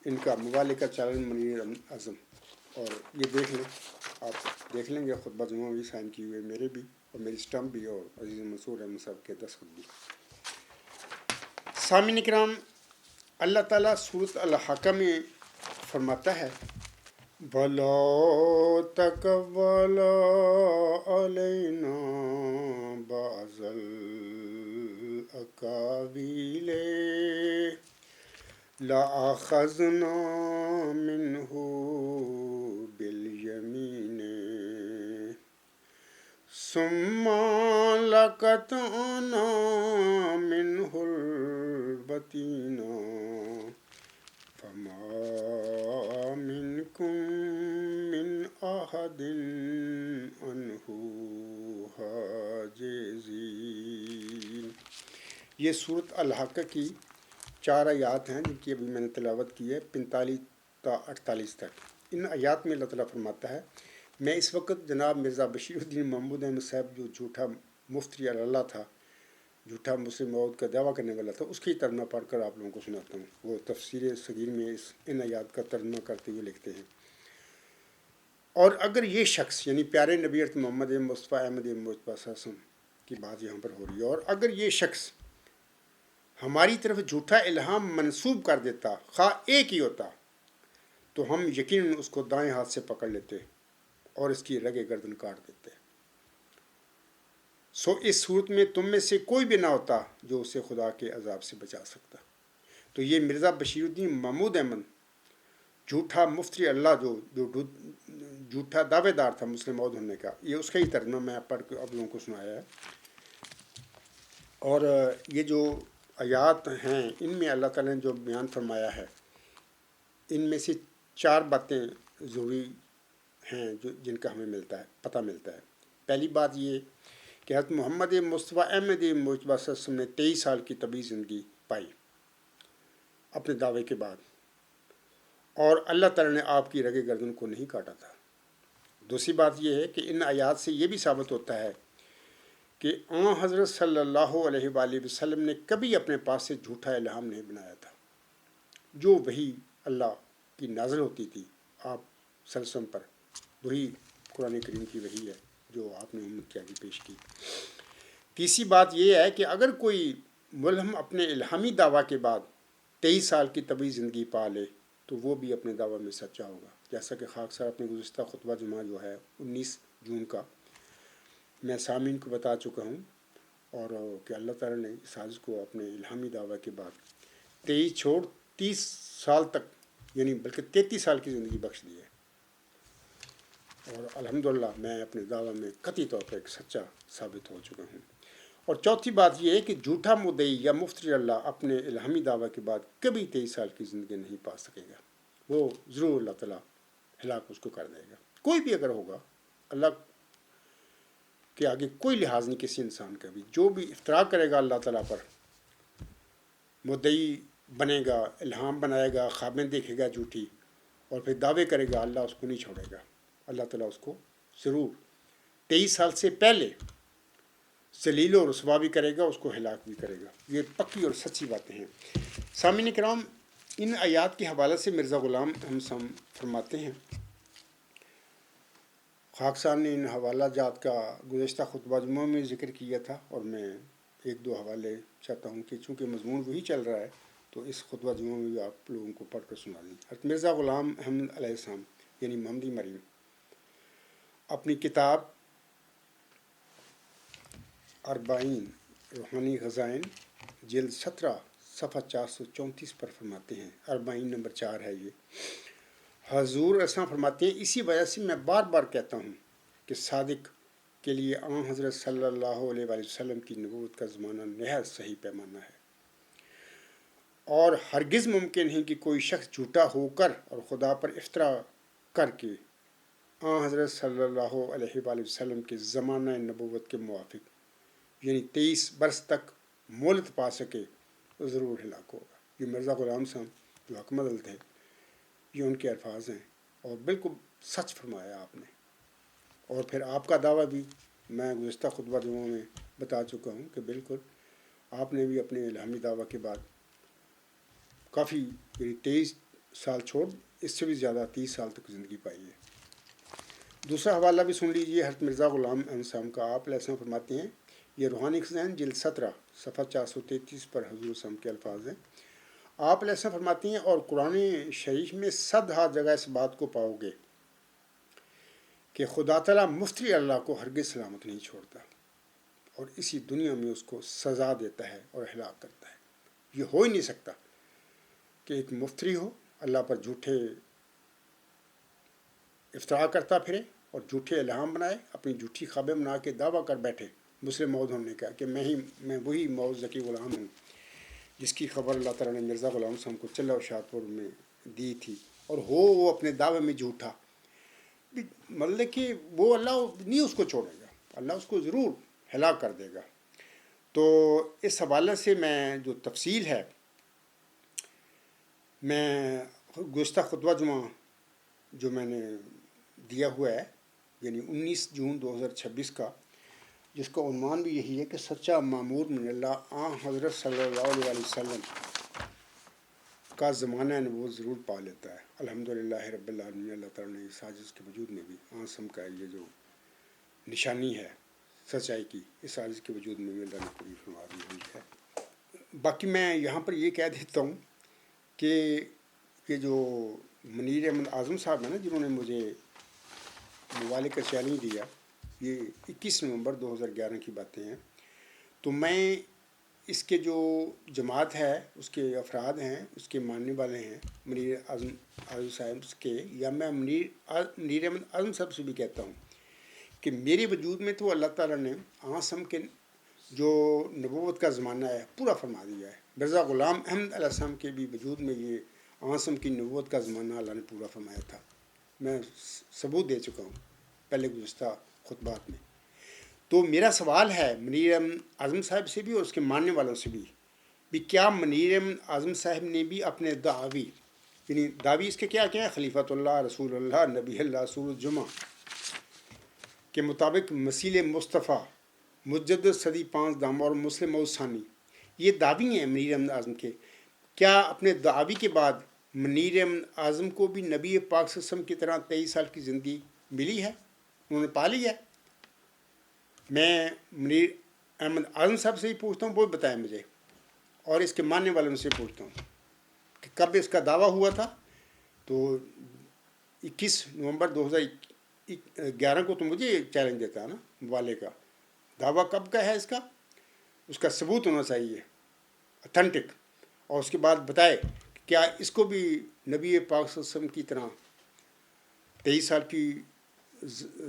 ان کا موبائل کا چیلنج منیر اعظم، اور یہ دیکھ لیں، آپ دیکھ لیں گے خطبہ جمعہ بھی سائن کی ہوئے، میرے بھی اور میری اسٹمپ بھی، اور عزیز منصور احمد صاحب کے دستخط بھی۔ سامعین کرام، اللہ تعالیٰ سورۃ الحاقہ میں فرماتا ہے وَلَا تَقَوَّلَ عَلَيْنَا بَعْضَ الْأَقَاوِيلِ لَأَخَذْنَا مِنْهُ بِالْيَمِينِ ثُمَّ لَقَطَعْنَا مِنْهُ الْوَتِينَ فَمَا مِنْكُمْ مِنْ أَحَدٍ عَنْهُ حَاجِزِينَ۔ یہ سورۃ الحاقہ کی 4 آیات ہیں جن کی ابھی میں نے تلاوت کی ہے، 45 تا 48 تک۔ ان آیات میں اللہ تعالیٰ فرماتا ہے میں اس وقت جناب مرزا بشیر الدین محمود احمد صاحب جو جھوٹا مفتری اللہ تھا، جھوٹا مسلم موعود کا دعویٰ کرنے والا تھا، اس کی ترجمہ پڑھ کر آپ لوگوں کو سناتا ہوں۔ وہ تفسیر صغیر میں ان آیات کا ترجمہ کرتے ہوئے لکھتے ہیں اور اگر یہ شخص یعنی پیارے نبی حضرت محمد مصطفیٰ احمد مجتبیٰ صلی اللہ علیہ وسلم کی بات یہاں پر ہو رہی ہے، اور اگر یہ شخص ہماری طرف جھوٹا الہام منسوب کر دیتا، خواہ ایک ہی ہوتا، تو ہم یقیناً اس کو دائیں ہاتھ سے پکڑ لیتے اور اس کی رگِ گردن کاٹ دیتے۔ سو اس صورت میں تم میں سے کوئی بھی نہ ہوتا جو اسے خدا کے عذاب سے بچا سکتا۔ تو یہ مرزا بشیر الدین محمود احمد جھوٹا مفتری اللہ جو جھوٹا دعوے دار تھا مسلم موعود ہونے کا، یہ اس کا ہی ترجمہ میں پڑھ کے آپ لوگوں کو سنایا ہے۔ اور یہ جو آیات ہیں ان میں اللہ تعالیٰ نے جو بیان فرمایا ہے، ان میں سے 4 باتیں ضروری ہیں جن کا ہمیں پتہ ملتا ہے۔ پہلی بات یہ کہ حضرت محمد مصطفیٰ احمد مجتبیٰ صلی اللہ علیہ وسلم نے 23 سال کی طبی زندگی پائی اپنے دعوے کے بعد، اور اللہ تعالیٰ نے آپ کی رگ گردن کو نہیں کاٹا تھا۔ دوسری بات یہ ہے کہ ان آیات سے یہ بھی ثابت ہوتا ہے کہ حضرت صلی اللہ علیہ وآلہ وسلم نے کبھی اپنے پاس سے جھوٹا الہام نہیں بنایا تھا۔ جو وہی اللہ کی نازل ہوتی تھی آپ صلی اللہ علیہ وسلم پر، وہی قرآن کریم کی وحی ہے جو آپ نے امت کے آگے پیش کی۔ تیسری بات یہ ہے کہ اگر کوئی ملہم اپنے الہامی دعویٰ کے بعد 23 سال کی طبعی زندگی پا لے تو وہ بھی اپنے دعویٰ میں سچا ہوگا، جیسا کہ خاک صاحب اپنے گزشتہ خطبہ جمعہ جو ہے 19 جون کا میں سامعین کو بتا چکا ہوں، اور کہ اللہ تعالیٰ نے اس حاج کو اپنے الہامی دعویٰ کے بعد 23 چھوڑ 30 سال تک، یعنی بلکہ 33 سال کی زندگی بخش دی ہے، اور الحمدللہ میں اپنے دعویٰ میں قطعی طور پر ایک سچا ثابت ہو چکا ہوں۔ اور چوتھی بات یہ ہے کہ جھوٹا مدعی یا مفتری اللہ اپنے الہامی دعویٰ کے بعد کبھی 23 سال کی زندگی نہیں پا سکے گا، وہ ضرور اللہ تعالیٰ ہلاک اس کو کر دے گا۔ کوئی بھی اگر ہوگا، اللہ کے آگے کوئی لحاظ نہیں کسی انسان کا بھی، جو بھی افتراء کرے گا اللہ تعالیٰ پر، مدعی بنے گا، الہام بنائے گا، خوابیں دیکھے گا جھوٹی، اور پھر دعوے کرے گا، اللہ اس کو نہیں چھوڑے گا۔ اللہ تعالیٰ اس کو ضرور 23 سال سے پہلے ذلیل و رسوا بھی کرے گا، اس کو ہلاک بھی کرے گا۔ یہ پکی اور سچی باتیں ہیں۔ سامعین کرام، ان آیات کے حوالے سے مرزا غلام احمد فرماتے ہیں، خاک صاحب نے ان حوالہ جات کا گزشتہ خطبہ جمعہ میں ذکر کیا تھا، اور میں ایک دو حوالے چاہتا ہوں کہ چونکہ مضمون وہی چل رہا ہے تو اس خطبہ جمعہ میں بھی آپ لوگوں کو پڑھ کر سنا دیں۔ حضرت مرزا غلام احمد علیہ السلام یعنی محمدی مریم اپنی کتاب 40 روحانی خزائن جلد 17 صفحہ 434 پر فرماتے ہیں، 40 نمبر 4 ہے یہ۔ حضور ایسا فرماتے ہیں، اسی وجہ سے میں بار بار کہتا ہوں کہ صادق کے لیے حضرت صلی اللہ علیہ وآلہ وسلم کی نبوت کا زمانہ نہایت صحیح پیمانہ ہے، اور ہرگز ممکن ہے کہ کوئی شخص جھوٹا ہو کر اور خدا پر افتراء کر کے حضرت صلی اللہ علیہ وآلہ وسلم کے زمانہ نبوت کے موافق یعنی 23 برس تک مہلت پا سکے تو ضرور ہلاک ہوگا۔ یہ مرزا غلام صاحب جو حکمت تھے، یہ ان کے الفاظ ہیں، اور بالکل سچ فرمایا آپ نے۔ اور پھر آپ کا دعویٰ بھی میں گزشتہ خطبہ جمعہ میں بتا چکا ہوں کہ بالکل آپ نے بھی اپنے الہامی دعویٰ کے بعد کافی 23 سال چھوڑ اس سے بھی زیادہ 30 سال تک زندگی پائی ہے۔ دوسرا حوالہ بھی سن لیجیے حضرت مرزا غلام احمد صاحب کا۔ آپ علیہ السلام فرماتے ہیں، یہ روحانی خزائن جلد 17 صفحہ 433 پر حضور صلی کے الفاظ ہیں۔ آپ علیہ السلام فرماتے ہیں، اور قرآن شریف میں 100 جگہ اس بات کو پاؤ گے کہ خدا تعالیٰ مفتری اللہ کو ہرگز سلامت نہیں چھوڑتا، اور اسی دنیا میں اس کو سزا دیتا ہے اور ہلاک کرتا ہے۔ یہ ہو ہی نہیں سکتا کہ ایک مفتری ہو، اللہ پر جھوٹے افتراء کرتا پھرے اور جھوٹے الہام بنائے، اپنی جھوٹی خوابیں بنا کے دعویٰ کر بیٹھے مسلم موعود ہونے کا کہ میں وہی موعود ذکی غلام ہوں جس کی خبر اللہ تعالیٰ نے مرزا غلام صاحب کو چلہ و شادپور میں دی تھی، اور وہ اپنے دعوے میں جھوٹا، مطلب کہ وہ اللہ نہیں اس کو چھوڑے گا، اللہ اس کو ضرور ہلاک کر دے گا۔ تو اس حوالے سے میں جو تفصیل ہے، میں گزشتہ خطبہ جمعہ جو میں نے دیا ہوا ہے یعنی 19 جون 2026 کا، جس کا عنوان بھی یہی ہے کہ سچا معمور من اللہ حضرت صلی اللہ علیہ وسلم کا زمانہ نبوت ضرور پا لیتا ہے۔ الحمدللہ رب العالمین، اللہ تعالیٰ نے اس عاجز کے وجود میں بھی آسم کا یہ جو نشانی ہے سچائی کی، اس عاجز کے وجود میں بھی اللہ نے پوری فرما دی ہوئی ہے۔ باقی میں یہاں پر یہ کہہ دیتا ہوں کہ یہ جو منیر احمد اعظم صاحب ہیں نا، جنہوں نے مجھے موبائل کا چیلنج دیا، یہ 21 نومبر 2011 کی باتیں ہیں، تو میں اس کے جو جماعت ہے، اس کے افراد ہیں، اس کے ماننے والے ہیں منیر اعظم صاحب کے، یا میں منیر احمد اعظم صاحب سے بھی کہتا ہوں کہ میرے وجود میں تو اللہ تعالیٰ نے آسم کے جو نبوت کا زمانہ ہے پورا فرما دیا ہے۔ مرزا غلام احمد علیہ السلام کے بھی وجود میں یہ آسم کی نبوت کا زمانہ اللہ نے پورا فرمایا تھا، میں ثبوت دے چکا ہوں پہلے گزشتہ خطبات میں۔ تو میرا سوال ہے منیر احمد اعظم صاحب سے بھی اور اس کے ماننے والوں سے بھی کیا منیر احمد اعظم صاحب نے بھی اپنے دعوی یعنی دعوی اس کے کیا کیا ہے؟ خلیفۃ اللہ، رسول اللہ، نبی اللہ، سورۃ الجمعہ کے مطابق مسیل مصطفیٰ، مجدد صدی 5 دام اور مسلم موعود ثانی، یہ دعوی ہیں منیر احمد اعظم کے۔ کیا اپنے دعوی کے بعد منیر احمد اعظم کو بھی نبی پاک صلی اللہ علیہ وسلم کی طرح 23 سال کی زندگی ملی ہے، انہوں نے پا لی ہے؟ میں منیر احمد اعظم صاحب سے ہی پوچھتا ہوں، وہ بتائیں مجھے، اور اس کے ماننے والوں سے پوچھتا ہوں کہ کب اس کا دعویٰ ہوا تھا؟ تو 21 نومبر 2011 کو تو مجھے چیلنج دیتا ہے نا والے کا، دعویٰ کب کا ہے اس کا ثبوت ہونا چاہیے اتھینٹک، اور اس کے بعد بتائے کیا اس کو بھی نبی پاک صلی اللہ علیہ وسلم کی طرح 23 سال کی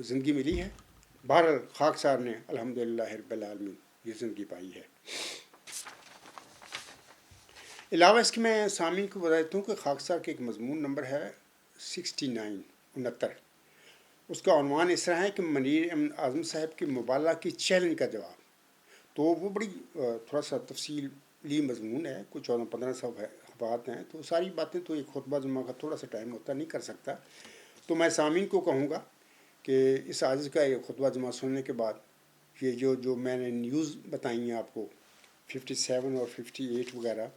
زندگی ملی ہے؟ بہرحال خاکسار نے الحمدللہ رب العالمین یہ زندگی پائی ہے۔ علاوہ اس کے میں سامعین کو بتا دیتا ہوں کہ خاکسار کے ایک مضمون نمبر ہے 69 اس کا عنوان اس طرح ہے کہ منیر احمد اعظم صاحب کے مبالغہ کی چیلنج کا جواب۔ تو وہ بڑی تھوڑا سا تفصیلی مضمون ہے، کچھ 14-15 صفحات ہیں، تو ساری باتیں تو ایک خطبہ جمعہ کا تھوڑا سا ٹائم ہوتا نہیں کر سکتا، تو میں سامعین کو کہوں گا کہ اس عاجز کا یہ خطبہ جمعہ سننے کے بعد یہ جو میں نے نیوز بتائی ہیں آپ کو 57 اور 58 وغیرہ،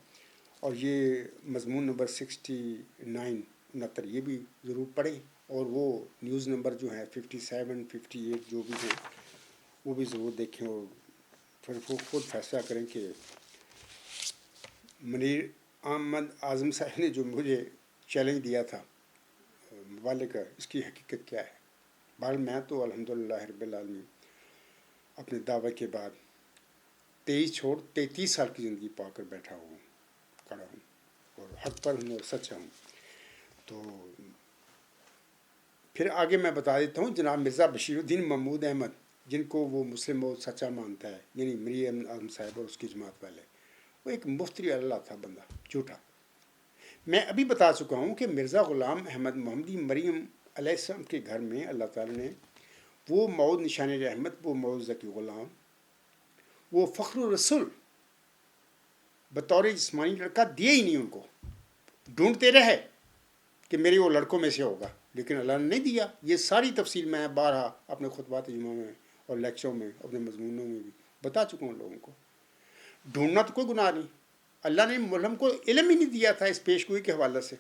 اور یہ مضمون نمبر 69 یہ بھی ضرور پڑھیں، اور وہ نیوز نمبر جو ہیں 57 58 جو بھی ہیں وہ بھی ضرور دیکھیں، اور پھر وہ خود فیصلہ کریں کہ منیر احمد اعظم صاحب نے جو مجھے چیلنج دیا تھا مبالغے کا، اس کی حقیقت کیا ہے۔ بہرحال میں تو الحمدللہ رب العالمین اپنے دعوے کے بعد 23 چھوڑ 33 سال کی زندگی پا کر بیٹھا ہوں، کھڑا ہوں، اور حق پر ہوں اور سچا ہوں۔ تو پھر آگے میں بتا دیتا ہوں، جناب مرزا بشیر الدین محمود احمد جن کو وہ مسلم بہت سچا مانتا ہے، یعنی منیر احمد اعظم صاحب اور اس کی جماعت والے، وہ ایک مفتری اللہ تھا، بندہ جھوٹا۔ میں ابھی بتا چکا ہوں کہ مرزا غلام احمد محمدی مریم علیہ السلام کے گھر میں اللہ تعالیٰ نے وہ موعود نشان رحمت، وہ موعود ذکی غلام، وہ فخر الرسول بطور جسمانی لڑکا دیا ہی نہیں، ان کو ڈھونڈتے رہے کہ میرے وہ لڑکوں میں سے ہوگا، لیکن اللہ نے نہیں دیا۔ یہ ساری تفصیل میں بارہا اپنے خطبات جمعہ میں اور لیکچروں میں، اپنے مضمونوں میں بھی بتا چکا ہوں لوگوں کو۔ ڈھونڈنا تو کوئی گناہ نہیں، اللہ نے ملہم کو علم ہی نہیں دیا تھا اس پیش گوئی کے حوالے سے،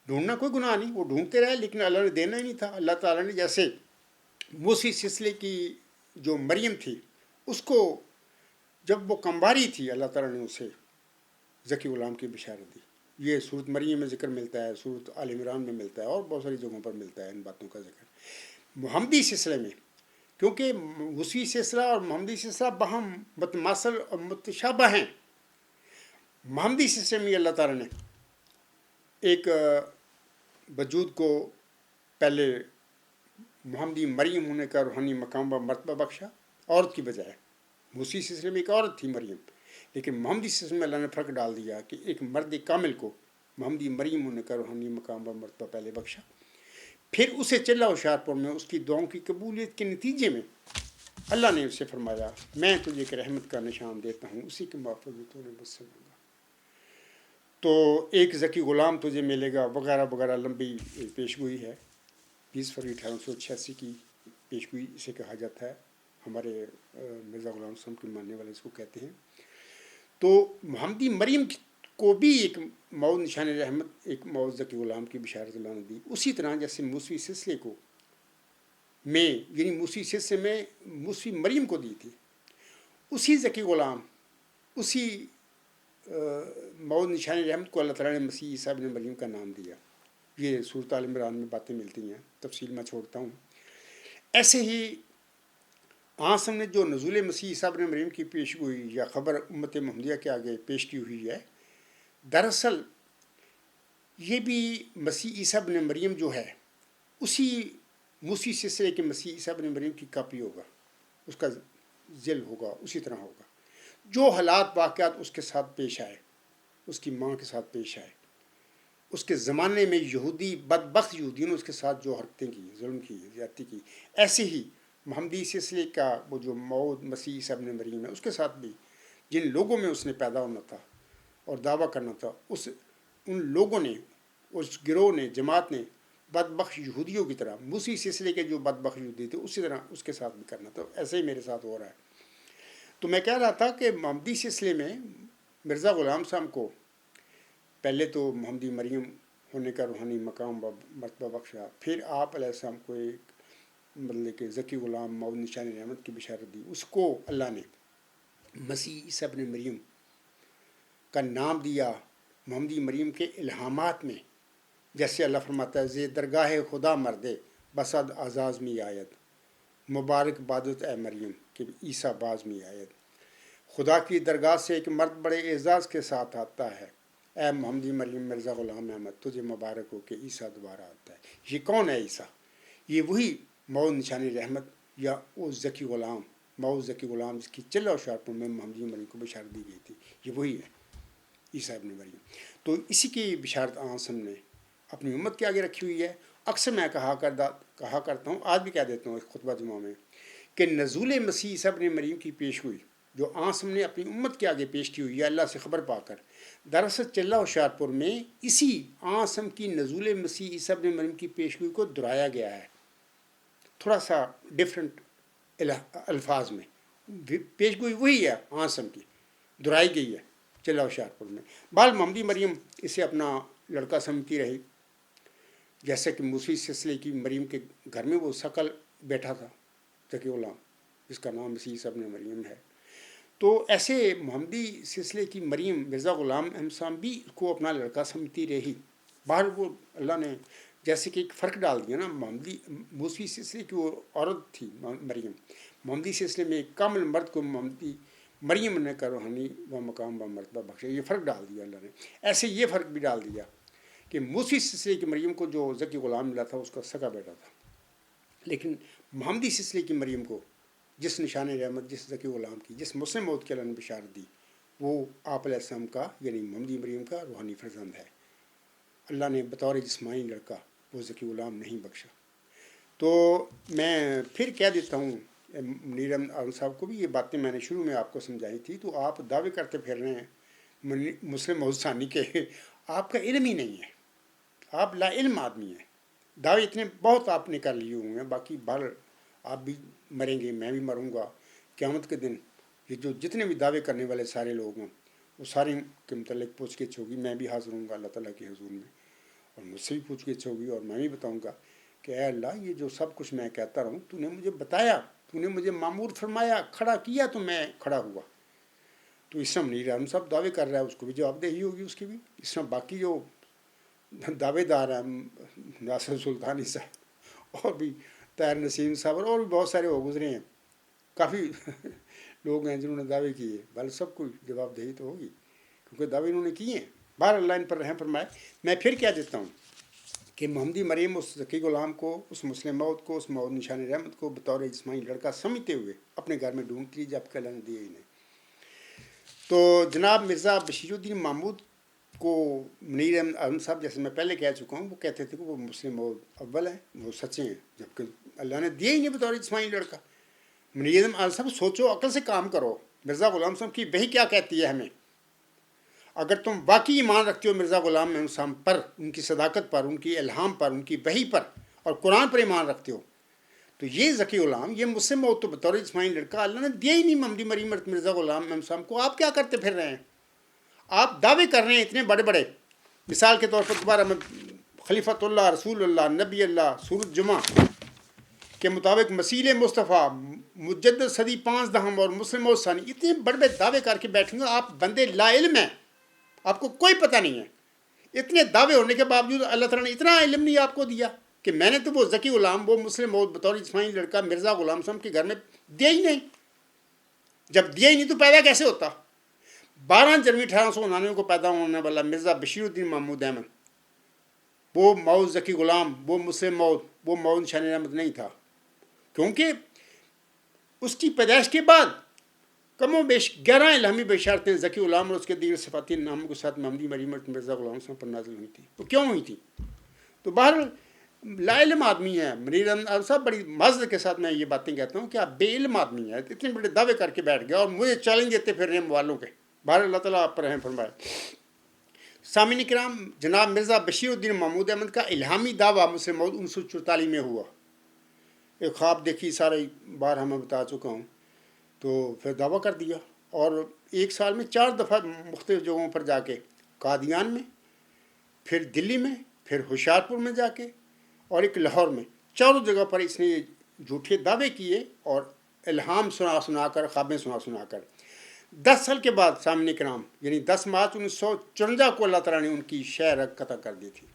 ڈھونڈنا کوئی گناہ نہیں، وہ ڈھونڈتے رہے لیکن اللہ نے دینا ہی نہیں تھا۔ اللہ تعالیٰ نے جیسے موسی سلسلے کی جو مریم تھی، اس کو جب وہ کمباری تھی، اللہ تعالیٰ نے اسے ذکی غلام کی بشارت دی۔ یہ سورۃ مریم میں ذکر ملتا ہے، سورۃ آل عمران میں ملتا ہے، اور بہت ساری جگہوں پر ملتا ہے ان باتوں کا ذکر۔ محمدی سلسلے میں، کیونکہ موسی سلسلہ اور محمدی سلسلہ باہم متماثل اور متشابہ ہیں، محمدی سلسلے میں اللہ تعالیٰ نے ایک وجود کو پہلے محمدی مریم ہونے کا روحانی مقام و مرتبہ بخشا، عورت کی بجائے۔ موسی سلسلے میں ایک عورت تھی مریم، لیکن محمدی سلسلے میں اللہ نے فرق ڈال دیا کہ ایک مرد کامل کو محمدی مریم ہونے کا روحانی مقام و مرتبہ پہلے بخشا، پھر اسے چلا ہوشیارپور میں اس کی دعاؤں کی قبولیت کے نتیجے میں اللہ نے اسے فرمایا میں تجھے ایک رحمت کا نشان دیتا ہوں، اسی کے موافق تو نے مجھ سے مانگا، تو ایک ذکی غلام تجھے ملے گا وغیرہ وغیرہ، لمبی پیش گوئی ہے۔ 20 فروری 1886 کی پیش گوئی اسے کہا جاتا ہے، ہمارے مرزا غلام صاحب کے ماننے والے اس کو کہتے ہیں۔ تو محمدی مریم کو بھی ایک موعود نشان رحمت، ایک موعود ذکی غلام کی بشارت اللہ نے دی، اسی طرح جیسے موسوی سلسلے کو میں، یعنی موسوی سلسلے میں موسوی مریم کو دی تھی، اسی ذکی غلام، اسی موعود نشان رحمت کو اللہ تعالیٰ نے مسیح عیسیٰ ابن مریم کا نام دیا۔ یہ سورۃ آل عمران میں باتیں ملتی ہیں، تفصیل میں چھوڑتا ہوں۔ ایسے ہی آسم نے جو نزول مسیح عیسیٰ ابن مریم کی پیش گوئی یا خبر امت محمدیہ کے آگے پیش کی ہوئی ہے، دراصل یہ بھی مسیح عیسیٰ ابن مریم جو ہے اسی موسی سلسلے کے مسیح عیسیٰ ابن مریم کی کاپی ہوگا، اس کا ذیل ہوگا، اسی طرح ہوگا۔ جو حالات واقعات اس کے ساتھ پیش آئے، اس کی ماں کے ساتھ پیش آئے، اس کے زمانے میں یہودی بدبخت یہودیوں نے اس کے ساتھ جو حرکتیں کی، ظلم کی، زیادتی کی، ایسے ہی محمدی سلسلے کا وہ جو موعود مسیح عیسیٰ ابن مریم ہے، اس کے ساتھ بھی جن لوگوں میں اس نے پیدا ہونا تھا اور دعویٰ کرنا تھا، ان لوگوں نے، اس گروہ نے، جماعت نے بدبخش یہودیوں کی طرح، موسی سلسلے کے جو بدبخش یہودی تھے اسی طرح اس کے ساتھ بھی کرنا. تو ایسے ہی میرے ساتھ ہو رہا ہے. تو میں کہہ رہا تھا کہ محمدی سلسلے میں مرزا غلام صاحب کو پہلے تو محمدی مریم ہونے کا روحانی مقام مرتبہ بخشا، پھر آپ علیہ السلام کو ایک مطلب کہ ذکی غلام مود نشان رحمت کی بشارت دی. اس کو اللہ نے مسیح عیسی ابن مریم کا نام دیا محمدی مریم کے الہامات میں. جیسے اللہ فرماتا ہے زی درگاہ خدا مردے بسد آزاز می آیت، مبارک بادت اے مریم کہ عیسیٰ باز می آیت. خدا کی درگاہ سے ایک مرد بڑے اعزاز کے ساتھ آتا ہے، اے محمدی مریم مرزا غلام احمد تجھے مبارک ہو کہ عیسیٰ دوبارہ آتا ہے. یہ کون ہے عیسیٰ؟ یہ وہی مود نشان رحمت یا وہ ذکی غلام، مود ذکی غلام جس کی چلہ و شارپور میں محمدی مریم کو بشارت دی گئی تھی. یہ وہی ہے عیسیٰ ابن مریم. تو اسی کی بشارت آنسم نے اپنی امت کے آگے رکھی ہوئی ہے. اکثر میں کہا کرتا ہوں، آج بھی کہہ دیتا ہوں خطبہ جمعہ میں، کہ نزول مسیح عیسی ابن مریم کی پیش ہوئی جو آنسم نے اپنی امت کے آگے پیش کی ہوئی ہے اللہ سے خبر پا کر، دراصل چلہ ہوشیارپور میں اسی آنسم کی نزول مسیح عیسی ابن مریم کی پیش ہوئی کو دہرایا گیا ہے، تھوڑا سا ڈفرینٹ الفاظ میں. پیش گوئی وہی ہے آنسم کی، دہرائی گئی ہے چلہ ہوشیارپور میں. بال محمدی مریم اسے اپنا لڑکا سمجھتی رہی، جیسے کہ موسی سلسلے کی مریم کے گھر میں وہ ثقل بیٹھا تھا ذکی غلام جس کا نام مسیح عیسی ابن مریم ہے. تو ایسے محمدی سلسلے کی مریم مرزا غلام احمد صاحب بھی کو اپنا لڑکا سمجھتی رہی. باہر وہ اللہ نے جیسے کہ ایک فرق ڈال دیا نا، محمدی موسی سلسلے کی وہ عورت تھی مریم، محمدی سلسلے میں ایک کامل مرد کو محمدی مریم نے کا روحانی و مقام و مرتبہ بخشا. یہ فرق ڈال دیا اللہ نے. ایسے یہ فرق بھی ڈال دیا کہ موسی سلسلے کی مریم کو جو ذکی غلام ملا تھا اس کا سگا بیٹا تھا، لیکن محمدی سلسلے کی مریم کو جس نشان رحمت، جس ذکی غلام کی، جس مسلم موت کے اللہ نے بشارت دی، وہ آپ علیہ السلام کا یعنی محمدی مریم کا روحانی فرزند ہے. اللہ نے بطور جسمانی لڑکا وہ ذکی غلام نہیں بخشا. تو میں پھر کہہ دیتا ہوں منیر احمد عالم صاحب کو بھی یہ باتیں میں نے شروع میں آپ کو سمجھائی تھی. تو آپ دعوے کرتے پھر رہے ہیں مسلم موعود ثانی کے، آپ کا علم ہی نہیں ہے، آپ لا علم آدمی ہیں. دعوے اتنے بہت آپ نے کر لیے ہوئے ہیں، باقی بھر آپ بھی مریں گے، میں بھی مروں گا قیامت کے دن. یہ جو جتنے بھی دعوے کرنے والے سارے لوگ ہیں وہ سارے کے متعلق پوچھ گچھ ہوگی. میں بھی حاضر ہوں گا اللہ تعالیٰ کے حضور میں، اور مجھ سے بھی پوچھ گچھ ہوگی، اور میں بھی بتاؤں گا کہ اے اللہ یہ جو سب کچھ میں کہتا رہوں تو نے مجھے بتایا، تو نے مجھے معمور فرمایا، کھڑا کیا تو میں کھڑا ہوا. تو اس طرح منیر احمد صاحب دعوے کر رہا ہے، اس کو بھی جواب دہی ہوگی اس کی بھی. اس طرح باقی جو دعوے دار ہیں ناصر سلطانی صاحب اور بھی طاہر نسیم صاحب اور بھی بہت سارے ہو گزرے ہیں، کافی لوگ ہیں جنہوں نے دعوے کیے، بل سب کو جواب دہی تو ہوگی کیونکہ دعوے انہوں نے کیے ہیں. باہر اللہ ان پر رحم فرمائے. میں پھر کیا دیتا ہوں کہ محمدی مریم اس ذکی غلام کو، اس مسلم موت کو، اس مود نشان رحمت کو بطور جسمانی لڑکا سمجھتے ہوئے اپنے گھر میں ڈھونڈتی جب کہ اللہ نے دیے انہیں. تو جناب مرزا بشیر الدین محمود کو منیر احمد عالم صاحب جیسے میں پہلے کہہ چکا ہوں وہ کہتے تھے کہ وہ مسلم موعود اول ہیں، وہ سچے ہیں، جبکہ اللہ نے دیا ہی نہیں بطور جسمانی لڑکا. منیر احمد عالم صاحب سوچو، عقل سے کام کرو. مرزا غلام صاحب کی وحی کیا کہتی ہے ہمیں؟ اگر تم واقعی ایمان رکھتے ہو مرزا غلام احمد صاحب پر، ان کی صداقت پر، ان کی الہام پر، ان کی وحی پر اور قرآن پر ایمان رکھتے ہو، تو یہ ذکی غلام، یہ مسلم موعود تو بطور جسمانی لڑکا اللہ نے دیا ہی نہیں محمدی مریم مرزا غلام احمد صاحب کو. آپ کیا کرتے پھر رہے ہیں؟ آپ دعوے کر رہے ہیں اتنے بڑے بڑے. مثال کے طور پر دوبارہ میں خلیفۃ اللہ، رسول اللہ، نبی اللہ، سورۃ جمعہ کے مطابق مسیح مصطفیٰ، مجدد صدی 5 دہم اور مسلم موعود ثانی، اتنے بڑے بڑے دعوے کر کے بیٹھیں گے. آپ بندے لا علم ہیں، آپ کو کوئی پتہ نہیں ہے. اتنے دعوے ہونے کے باوجود اللہ تعالیٰ نے اتنا علم نہیں آپ کو دیا کہ میں نے تو وہ ذکی غلام، وہ مسلم موعود بطور جسمانی لڑکا مرزا غلام صاحب کے گھر میں دیا ہی نہیں. جب دیا ہی نہیں تو پیدا کیسے ہوتا؟ 12 جنوری 1899 کو پیدا ہونے والا مرزا بشیر الدین محمود احمد وہ موعود ذکی غلام، وہ مسلم موعود، وہ مود نشان رحمت نہیں تھا، کیونکہ اس کی پیدائش کے بعد کم و بیش 11 الہامی بشارتیں ذکی غلام اور اس کے دیگر صفاتی ناموں کے ساتھ محمدی مریم مرزا غلام صاحب پر نازل ہوئی تھی. وہ کیوں ہوئی تھی؟ تو باہر لا علم آدمی ہے. منیر احمد صاحب بڑی معذرت کے ساتھ میں یہ باتیں کہتا ہوں کہ آپ بے علم آدمی ہیں، اتنے بڑے دعوے کر کے بیٹھ گئے اور مجھے چیلنج دیتے پھر رہے ہیں والوں کے. باہر اللہ تعالیٰ آپ پر رحم فرمائے. سامعین کرام، جناب مرزا بشیر الدین محمود احمد کا الہامی دعویٰ مسلم موعود 1944 میں ہوا. ایک خواب دیکھی، سارے بار ہمیں بتا چکا ہوں. تو پھر دعویٰ کر دیا، اور ایک سال میں 4 دفعہ مختلف جگہوں پر جا کے، قادیان میں، پھر دلی میں، پھر ہوشیارپور میں جا کے، اور ایک لاہور میں، چاروں جگہ پر اس نے یہ جھوٹے دعوے کیے اور الہام سنا کر، خوابیں سنا کر. 10 سال کے بعد سامعین کرام، یعنی 10 مارچ 1954 کو اللہ تعالیٰ نے ان کی شہ رگ قطع کر دی تھی.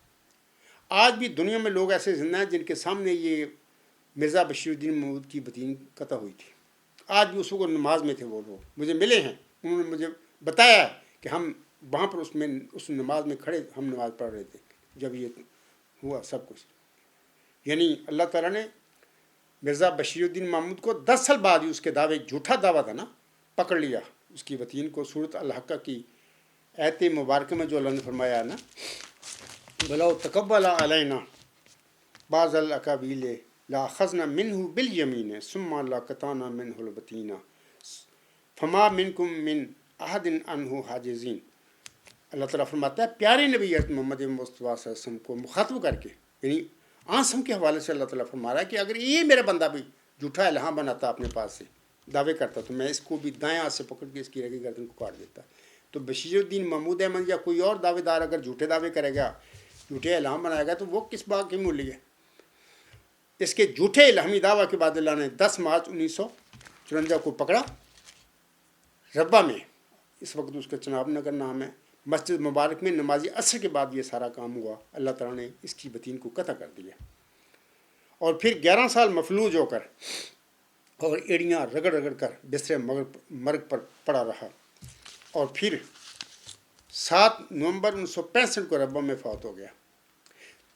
آج بھی دنیا میں لوگ ایسے زندہ ہیں جن کے سامنے یہ مرزا بشیر الدین محمود کی بتین قطع ہوئی تھی. آج بھی اس وقت نماز میں تھے وہ لوگ، مجھے ملے ہیں، انہوں نے مجھے بتایا کہ ہم وہاں پر اس نماز میں کھڑے، ہم نماز پڑھ رہے تھے جب یہ ہوا سب کچھ. یعنی اللہ تعالیٰ نے مرزا بشیر الدین محمود کو 10 سال بعد ہی اس کے دعوے، جھوٹا دعویٰ تھا نا، پکڑ لیا. اس کی وطین کو صورت الحقہ کی ایت مبارکہ میں جو اللہ نے فرمایا ہے نا، بلو تقبل علینا بعض الاقابیل لاخذنا منہ بالیمین ثم لقطعنا منہ الوتین فما منکم من احد عنہ حاجزین. اللہ تعالیٰ فرماتا ہے پیارے نبی حضرت محمد مصطفیٰ صلی اللہ علیہ وسلم کو مخاطب کر کے، یعنی آنسم کے حوالے سے اللہ تعالیٰ فرما رہا ہے کہ اگر یہ میرا بندہ بھی جھوٹا الہام بناتا اپنے پاس سے، دعوے کرتا، تو میں اس کو بھی دائیں ہاتھ سے پکڑ کے اس کی رگی گردن کو کاٹ دیتا. تو بشیر الدین محمود احمد یا کوئی اور دعوے دار اگر جھوٹے دعوے کرے گا، جھوٹے الہام بنائے گا، تو وہ کس بات کی مولی ہے؟ اس کے جھوٹے الہامی دعویٰ کے بعد اللہ نے 10 مارچ 1954 کو پکڑا ربا میں. اس وقت اس کا چناب نگر نام ہے. مسجد مبارک میں نماز عصر کے بعد یہ سارا کام ہوا. اللہ تعالیٰ نے اس کی بتین کو قطع کر دیا، اور پھر 11 سال مفلوج ہو کر اور ایڑیاں رگڑ کر بستر مرگ پر پڑا رہا، اور پھر 7 نومبر 1965 کو ربا میں فوت ہو گیا.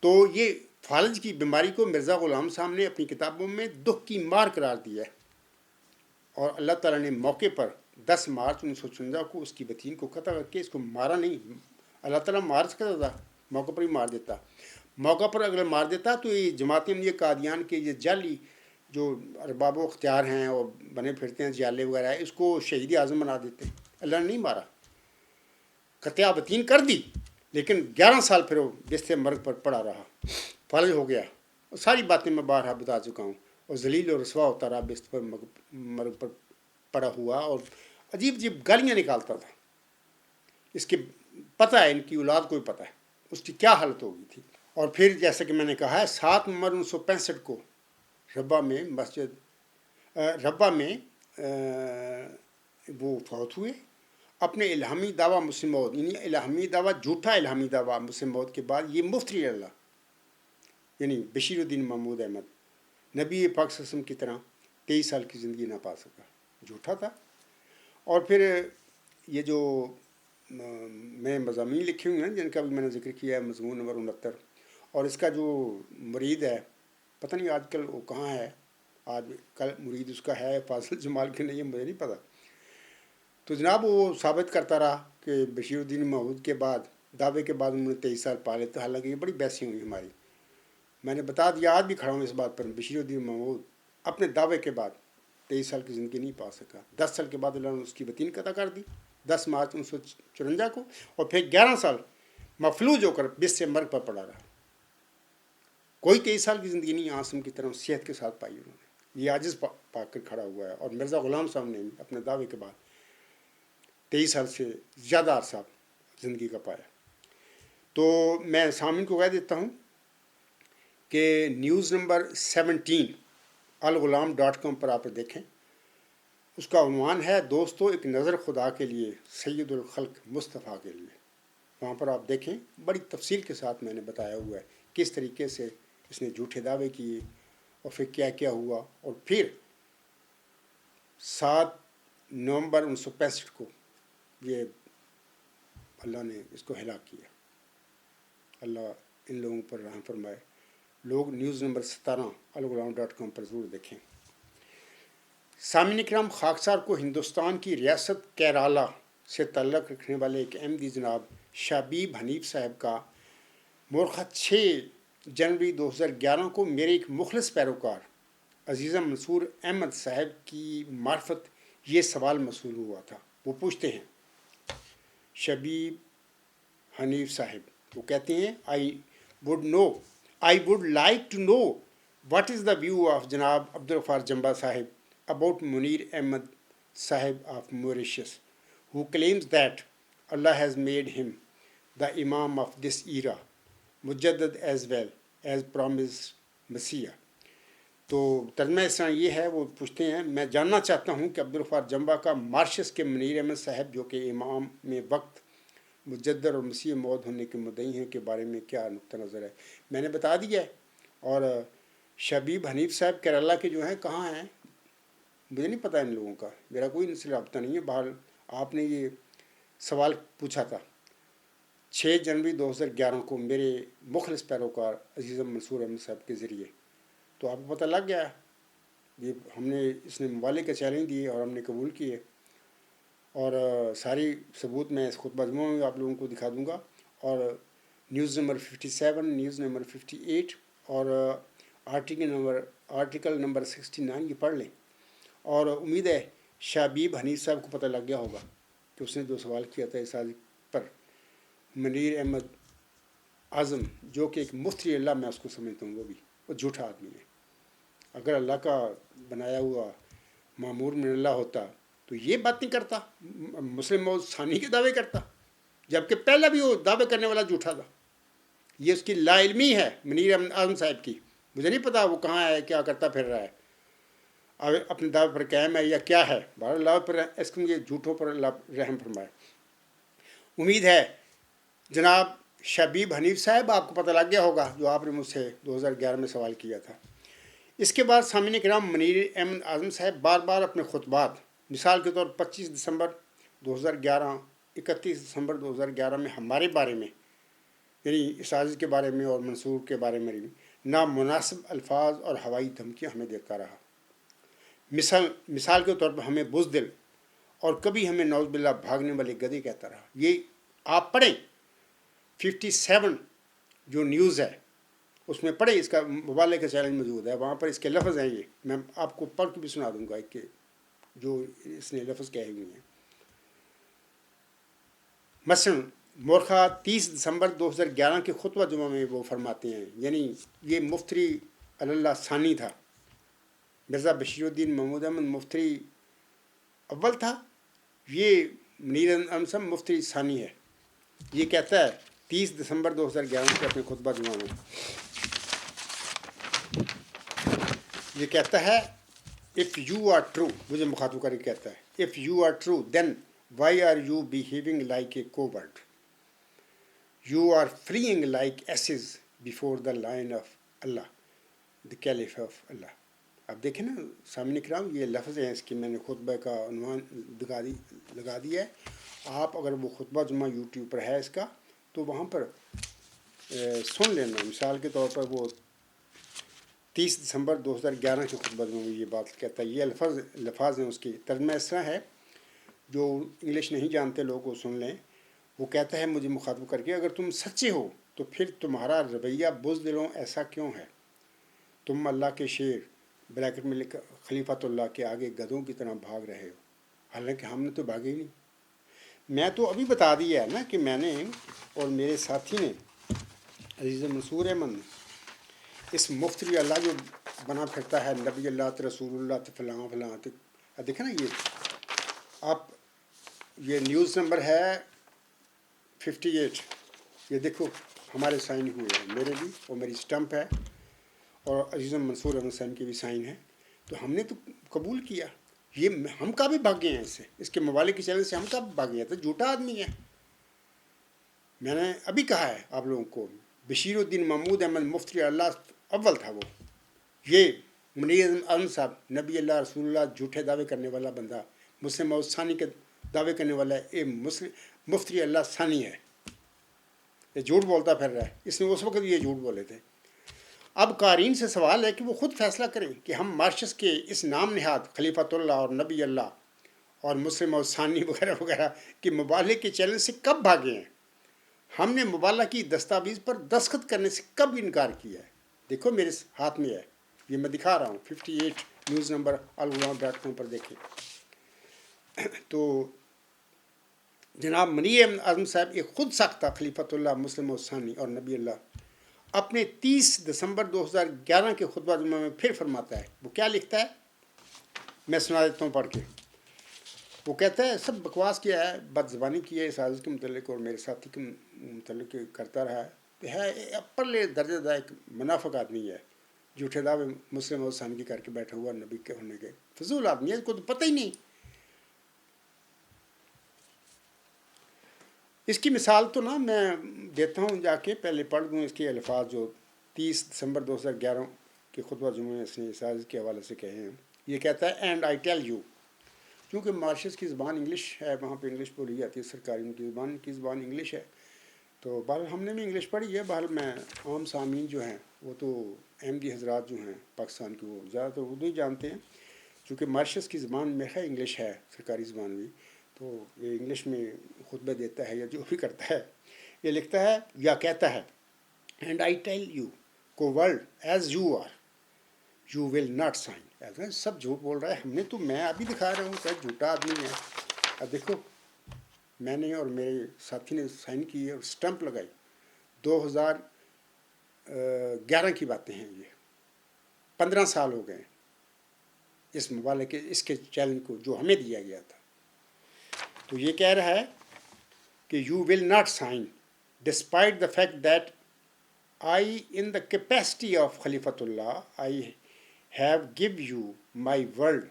تو یہ فالج کی بیماری کو مرزا غلام صاحب نے اپنی کتابوں میں دکھ کی مار قرار دیا ہے، اور اللہ تعالیٰ نے موقع پر 10 مارچ 1954 کو اس کی بتین کو قطع کر کے اس کو مارا نہیں. اللہ تعالیٰ مار سکتا تھا، موقع پر ہی مار دیتا. موقع پر اگر مار دیتا تو یہ جماعت احمدیہ قادیان کے یہ جعلی جو ارباب و اختیار ہیں اور بنے پھرتے ہیں جیالے وغیرہ، اس کو شہید اعظم بنا دیتے. اللہ نے نہیں مارا، قطع بتین کر دی، لیکن 11 سال پھر وہ بستر مرگ پر پڑا رہا، فالج ہو گیا. اور ساری باتیں میں بارہا بتا چکا ہوں. اور ذلیل اور رسوا ہوتا رہا، بستر مرگ پر پڑا ہوا، اور عجیب گالیاں نکالتا تھا. اس کے پتہ ہے، ان کی اولاد کو بھی پتہ ہے اس کی کیا حالت ہو گئی تھی. اور پھر جیسے کہ میں نے کہا ہے 7 نومبر 1965 کو ربا میں وہ فوت ہوئے. اپنے الہامی دعویٰ مسلم موعود، یعنی الہامی دعویٰ، جھوٹا الہامی دعویٰ مسلم موعود کے بعد یہ مفتی اللہ، یعنی بشیر الدین محمود احمد، نبی پاک صلی اللہ علیہ وسلم کی طرح 23 سال کی زندگی نہ پا سکا، جھوٹا تھا. اور پھر یہ جو میں مضامین لکھے ہوئے ہیں جن کا بھی میں نے ذکر کیا ہے، مضمون نمبر 69، اور اس کا جو مرید ہے پتہ نہیں آج کل وہ کہاں ہے، آج کل مرید اس کا ہے فاضل جمال کے نہیں، مجھے نہیں پتہ. تو جناب وہ ثابت کرتا رہا کہ بشیر الدین محمود کے بعد، دعوے کے بعد انہوں نے 23 سال پالے تھے. حالانکہ یہ بڑی بحثی ہوئی ہماری. میں نے بتا دیا، آج بھی کھڑا ہوں اس بات پر، بشیر الدین محمود اپنے دعوے کے بعد 23 سال کی زندگی نہیں پا سکا. 10 سال کے بعد اللہ نے اس کی بتین قطع کر دی 10 مارچ 1954 کو، اور پھر 11 سال مفلوج ہو کر بستر مرگ پر پڑا رہا. کوئی 23 سال کی زندگی نہیں آسم کی طرح صحت کے ساتھ پائی انہوں نے. یہ عاجز پا کر کھڑا ہوا ہے. اور مرزا غلام صاحب نے اپنے دعوے کے بعد 23 سال سے زیادہ عرصہ زندگی کا پایا. تو میں سامعین کو کہہ دیتا ہوں کہ نیوز نمبر 17 الغلام.com پر آپ دیکھیں. اس کا عنوان ہے دوستو ایک نظر خدا کے لیے، سید الخلق مصطفیٰ کے لیے. وہاں پر آپ دیکھیں، بڑی تفصیل کے ساتھ میں نے بتایا ہوا ہے کس طریقے سے اس نے جھوٹے دعوے کیے اور پھر کیا کیا ہوا. اور پھر 7 نومبر 1965 کو یہ اللہ نے اس کو ہلاک کیا. اللہ ان لوگوں پر رحم فرمائے. لوگ نیوز نمبر 17 الغلام.com پر ضرور دیکھیں. سامعین کرام، خاکسار کو ہندوستان کی ریاست کیرالہ سے تعلق رکھنے والے ایک احمدی جناب شبیب حنیف صاحب کا مورخہ 6 جنوری 2011 کو میرے ایک مخلص پیروکار عزیزہ منصور احمد صاحب کی معرفت یہ سوال موصول ہوا تھا. وہ پوچھتے ہیں، شبیب حنیف صاحب، وہ کہتے ہیں I would like to know what is the view of Janab Abdul Ghaffar Jamba Sahib about Munir Ahmed Sahib of Mauritius, who claims that Allah has made him the Imam of this era, Mujaddad as well as promised Messiah. تو ترجمہ اس طرح یہ ہے، وہ پوچھتے ہیں میں جاننا چاہتا ہوں کہ عبدالغفار جمبا کا مارشس کے منیر احمد صاحب جو کہ امام میں وقت مجدد اور مسیح موعود ہونے کے مدعی ہیں کے بارے میں کیا نقطہ نظر ہے. میں نے بتا دیا ہے. اور شبیب حنیف صاحب کیرلا کے جو ہیں کہاں ہیں مجھے نہیں پتہ ان لوگوں کا، میرا کوئی ان سے رابطہ نہیں ہے. بہرحال آپ نے یہ سوال پوچھا تھا 6 جنوری 2011 کو میرے مخلص پیروکار عزیزم منصور احمد صاحب کے ذریعے، تو آپ کو پتہ لگ گیا. یہ ہم نے اس نے موالے کا چیلنج دیے اور ہم نے قبول کیے، اور ساری ثبوت میں اس خطبہ جمعہ میں آپ لوگوں کو دکھا دوں گا. اور نیوز نمبر 57، نیوز نمبر 58 اور آرٹیکل نمبر 69 یہ پڑھ لیں. اور امید ہے شبیب حنیف صاحب کو پتہ لگ گیا ہوگا کہ اس نے 2 سوال کیا تھا اس آج پر. منیر احمد اعظم جو کہ ایک مفتری اللہ میں اس کو سمجھتا ہوں، وہ جھوٹا آدمی ہے. اگر اللہ کا بنایا ہوا معمور من اللہ ہوتا تو یہ بات نہیں کرتا، مسلم موعود ثانی کے دعوے کرتا، جبکہ پہلا بھی وہ دعوے کرنے والا جھوٹا تھا. یہ اس کی لا علمی ہے منیر احمد اعظم صاحب کی. مجھے نہیں پتا وہ کہاں ہے، کیا کرتا پھر رہا ہے، اپنے دعوے پر قائم ہے یا کیا ہے. بہر اللہ پر اس کو یہ جھوٹوں پر اللہ رحم فرمائے. امید ہے جناب شبیب حنیف صاحب آپ کو پتہ لگ گیا ہوگا جو آپ نے مجھ سے 2011 میں سوال کیا تھا. اس کے بعد سامعین کرام منیر احمد اعظم صاحب بار بار اپنے خطبات، مثال کے طور 25 دسمبر 2011، 31 دسمبر 2011 میں ہمارے بارے میں یعنی اساتذہ کے بارے میں اور منصور کے بارے میں نامناسب الفاظ اور ہوائی دھمکیاں ہمیں دیتا رہا. مثال کے طور پر ہمیں بزدل اور کبھی ہمیں نعوذ باللہ بھاگنے والے گدھے کہتا رہا. یہ آپ پڑھیں 57 جو نیوز ہے اس میں پڑھیں، اس کا مبالغے کا چیلنج موجود ہے وہاں پر. اس کے لفظ ہیں، یہ میں آپ کو پڑھ کے بھی سنا دوں گا کہ جو اس نے لفظ کہے ہوئے ہیں. مثلاً مورخہ 30 دسمبر 2011 کے خطبہ جمعہ میں وہ فرماتے ہیں، یعنی یہ مفتری اللہ ثانی تھا. مرزا بشیر الدین محمود احمد مفتری اول تھا، یہ منیر احمد صاحب مفتری ثانی ہے. یہ کہتا ہے 30 دسمبر 2011 کے اپنے خطبہ جمعہ میں، یہ کہتا ہے if you are true، مجھے مخاطب کر کے کہتا ہے if you are true then why are you behaving like a coward, you are fleeing like asses before the lion of Allah, the caliph of Allah. اب دیکھیں نا سامعین کرام، یہ لفظ ہیں اس کی، میں نے خطبہ کا عنوان لگا دیا ہے. آپ اگر وہ خطبہ جمعہ یوٹیوب پر ہے اس کا تو وہاں پر سن لینا. مثال کے طور پر وہ 30 دسمبر 2011 کے خطبہ میں یہ بات کہتا ہے. یہ الفاظ ہیں اس کی. ترجمہ اس طرح ہے، جو انگلش نہیں جانتے لوگ وہ سن لیں. وہ کہتا ہے مجھے مخاطب کر کے، اگر تم سچے ہو تو پھر تمہارا رویہ بزدلوں ایسا کیوں ہے؟ تم اللہ کے شیر بریکٹ میں لکھا خلیفۃ اللہ کے آگے گدھوں کی طرح بھاگ رہے ہو، حالانکہ ہم نے تو بھاگے ہی نہیں. میں تو ابھی بتا دیا ہے نا کہ میں نے اور میرے ساتھی نے عزیز منصور احمد نے اس مفتری اللہ جو بنا پھرتا ہے نبی اللہ تو رسول اللہ تو فلاں فلاں، دیکھیں نا آپ یہ نیوز نمبر ہے 58، یہ دیکھو ہمارے سائن ہوئے ہیں، میرے بھی اور میری سٹمپ ہے اور عزیز منصور احمد صاحب کے بھی سائن ہیں. تو ہم نے تو قبول کیا. یہ ہم کا بھی بھاگے ہیں، اس کے موبائل کے چینل سے ہم کا بھی بھاگے ہیں. تو جھوٹا آدمی ہے. میں نے ابھی کہا ہے آپ لوگوں کو بشیر الدین محمود احمد مفتری اللہ اول تھا وہ. یہ منیر احمد صاحب نبی اللہ رسول اللہ جھوٹے دعوے کرنے والا بندہ، مسلم موعود ثانی کے دعوے کرنے والا ہے. یہ مفتری اللہ ثانی ہے، یہ جھوٹ بولتا پھر رہا ہے. اس نے اس وقت بھی یہ جھوٹ بولے تھے. اب قارئین سے سوال ہے کہ وہ خود فیصلہ کریں کہ ہم مارشس کے اس نام نہاد خلیفۃ اللہ اور نبی اللہ اور مسلم اور ثانی وغیرہ وغیرہ کے مبالغے کے چیلنج سے کب بھاگے ہیں. ہم نے مبالغہ کی دستاویز پر دستخط کرنے سے کب انکار کیا ہے؟ دیکھو میرے ہاتھ میں ہے، یہ میں دکھا رہا ہوں 58 نیوز نمبر الغلام.com پر دیکھیں. تو جناب منیر اعظم صاحب ایک خود ساختہ خلیفۃ اللہ مسلم ثانی اور نبی اللہ اپنے 30 دسمبر 2011 کے خطبہ جمعہ میں پھر فرماتا ہے. وہ کیا لکھتا ہے میں سنا دیتا ہوں پڑھ کے. وہ کہتا ہے سب بکواس کیا ہے، بد زبانی کی ہے اس حادثے کے متعلق اور میرے ساتھی کے متعلق کرتا رہا ہے پرلے درجہ دار ایک منافق آدمی ہے، جھوٹے دعوے مسلم اور ثانی کر کے بیٹھا ہوا نبی کے ہونے کے فضول آدمی ہے، اس کو تو پتہ ہی نہیں. اس کی مثال تو نا میں دیتا ہوں، جا کے پہلے پڑھ دوں اس کے الفاظ جو 30 دسمبر 2011 کے خطبہ جمعہ میں اس نے اس حادثے کے حوالے سے کہے ہیں. یہ کہتا ہے اینڈ آئی ٹیل یو، کیونکہ مارشس کی زبان انگلش ہے، وہاں پہ انگلش بولی جاتی ہے، سرکاری ان کی زبان انگلش ہے. تو بہرحال ہم نے بھی انگلش پڑھی ہے. بہرحال میں عام سامعین جو ہیں وہ تو احمدی حضرات جو ہیں پاکستان کے وہ زیادہ تر اردو ہی جانتے ہیں، چونکہ مارشس کی زبان میں ہے انگلش ہے، سرکاری زبان بھی، تو یہ انگلش میں خطبہ دیتا ہے یا جو بھی کرتا ہے. یہ لکھتا ہے یا کہتا ہے اینڈ آئی ٹیل یو کو world as you are you will not sign. سب جھوٹ بول رہا ہے، ہم نے تو میں ابھی دکھا رہا ہوں کہ جھوٹا آدمی ہے. اب دیکھو میں نے اور میرے ساتھی نے سائن کی اور سٹمپ لگائی. 2011 کی باتیں ہیں، یہ 15 سال ہو گئے اس مبالغے کے اس کے چیلنج کو جو ہمیں دیا گیا تھا. تو یہ کہہ رہا ہے کہ you will not sign despite the fact that I in the capacity of خلیفۃ Allah I have give you my word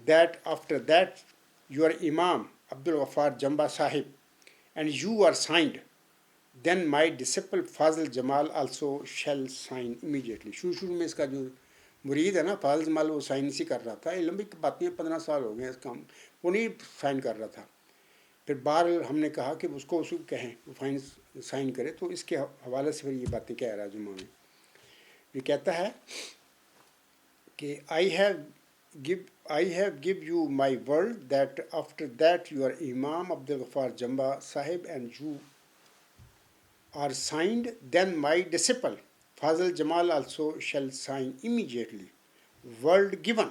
that after that your Imam Abdul Ghaffar Jamba Sahib and you are signed, then my disciple Fazil Jamal also shall sign immediately. شروع میں اس کا جو مرید ہے نا فاضل جمال وہ sign اسی کر رہا تھا. یہ لمبی باتیں 15 سال ہو گئے اس کام، وہ نہیں سائن کر رہا تھا. پھر بار ہم نے کہا کہ اس کو کہیں وہ سائن کرے، تو اس کے حوالے سے پھر یہ باتیں کہہ رہا ہے جمعہ میں. یہ کہتا ہے کہ I have give you my word that after that your Imam Abdul Ghaffar Jamba Sahib and you are signed, then my disciple Fazil Jamal also shall sign immediately. Word given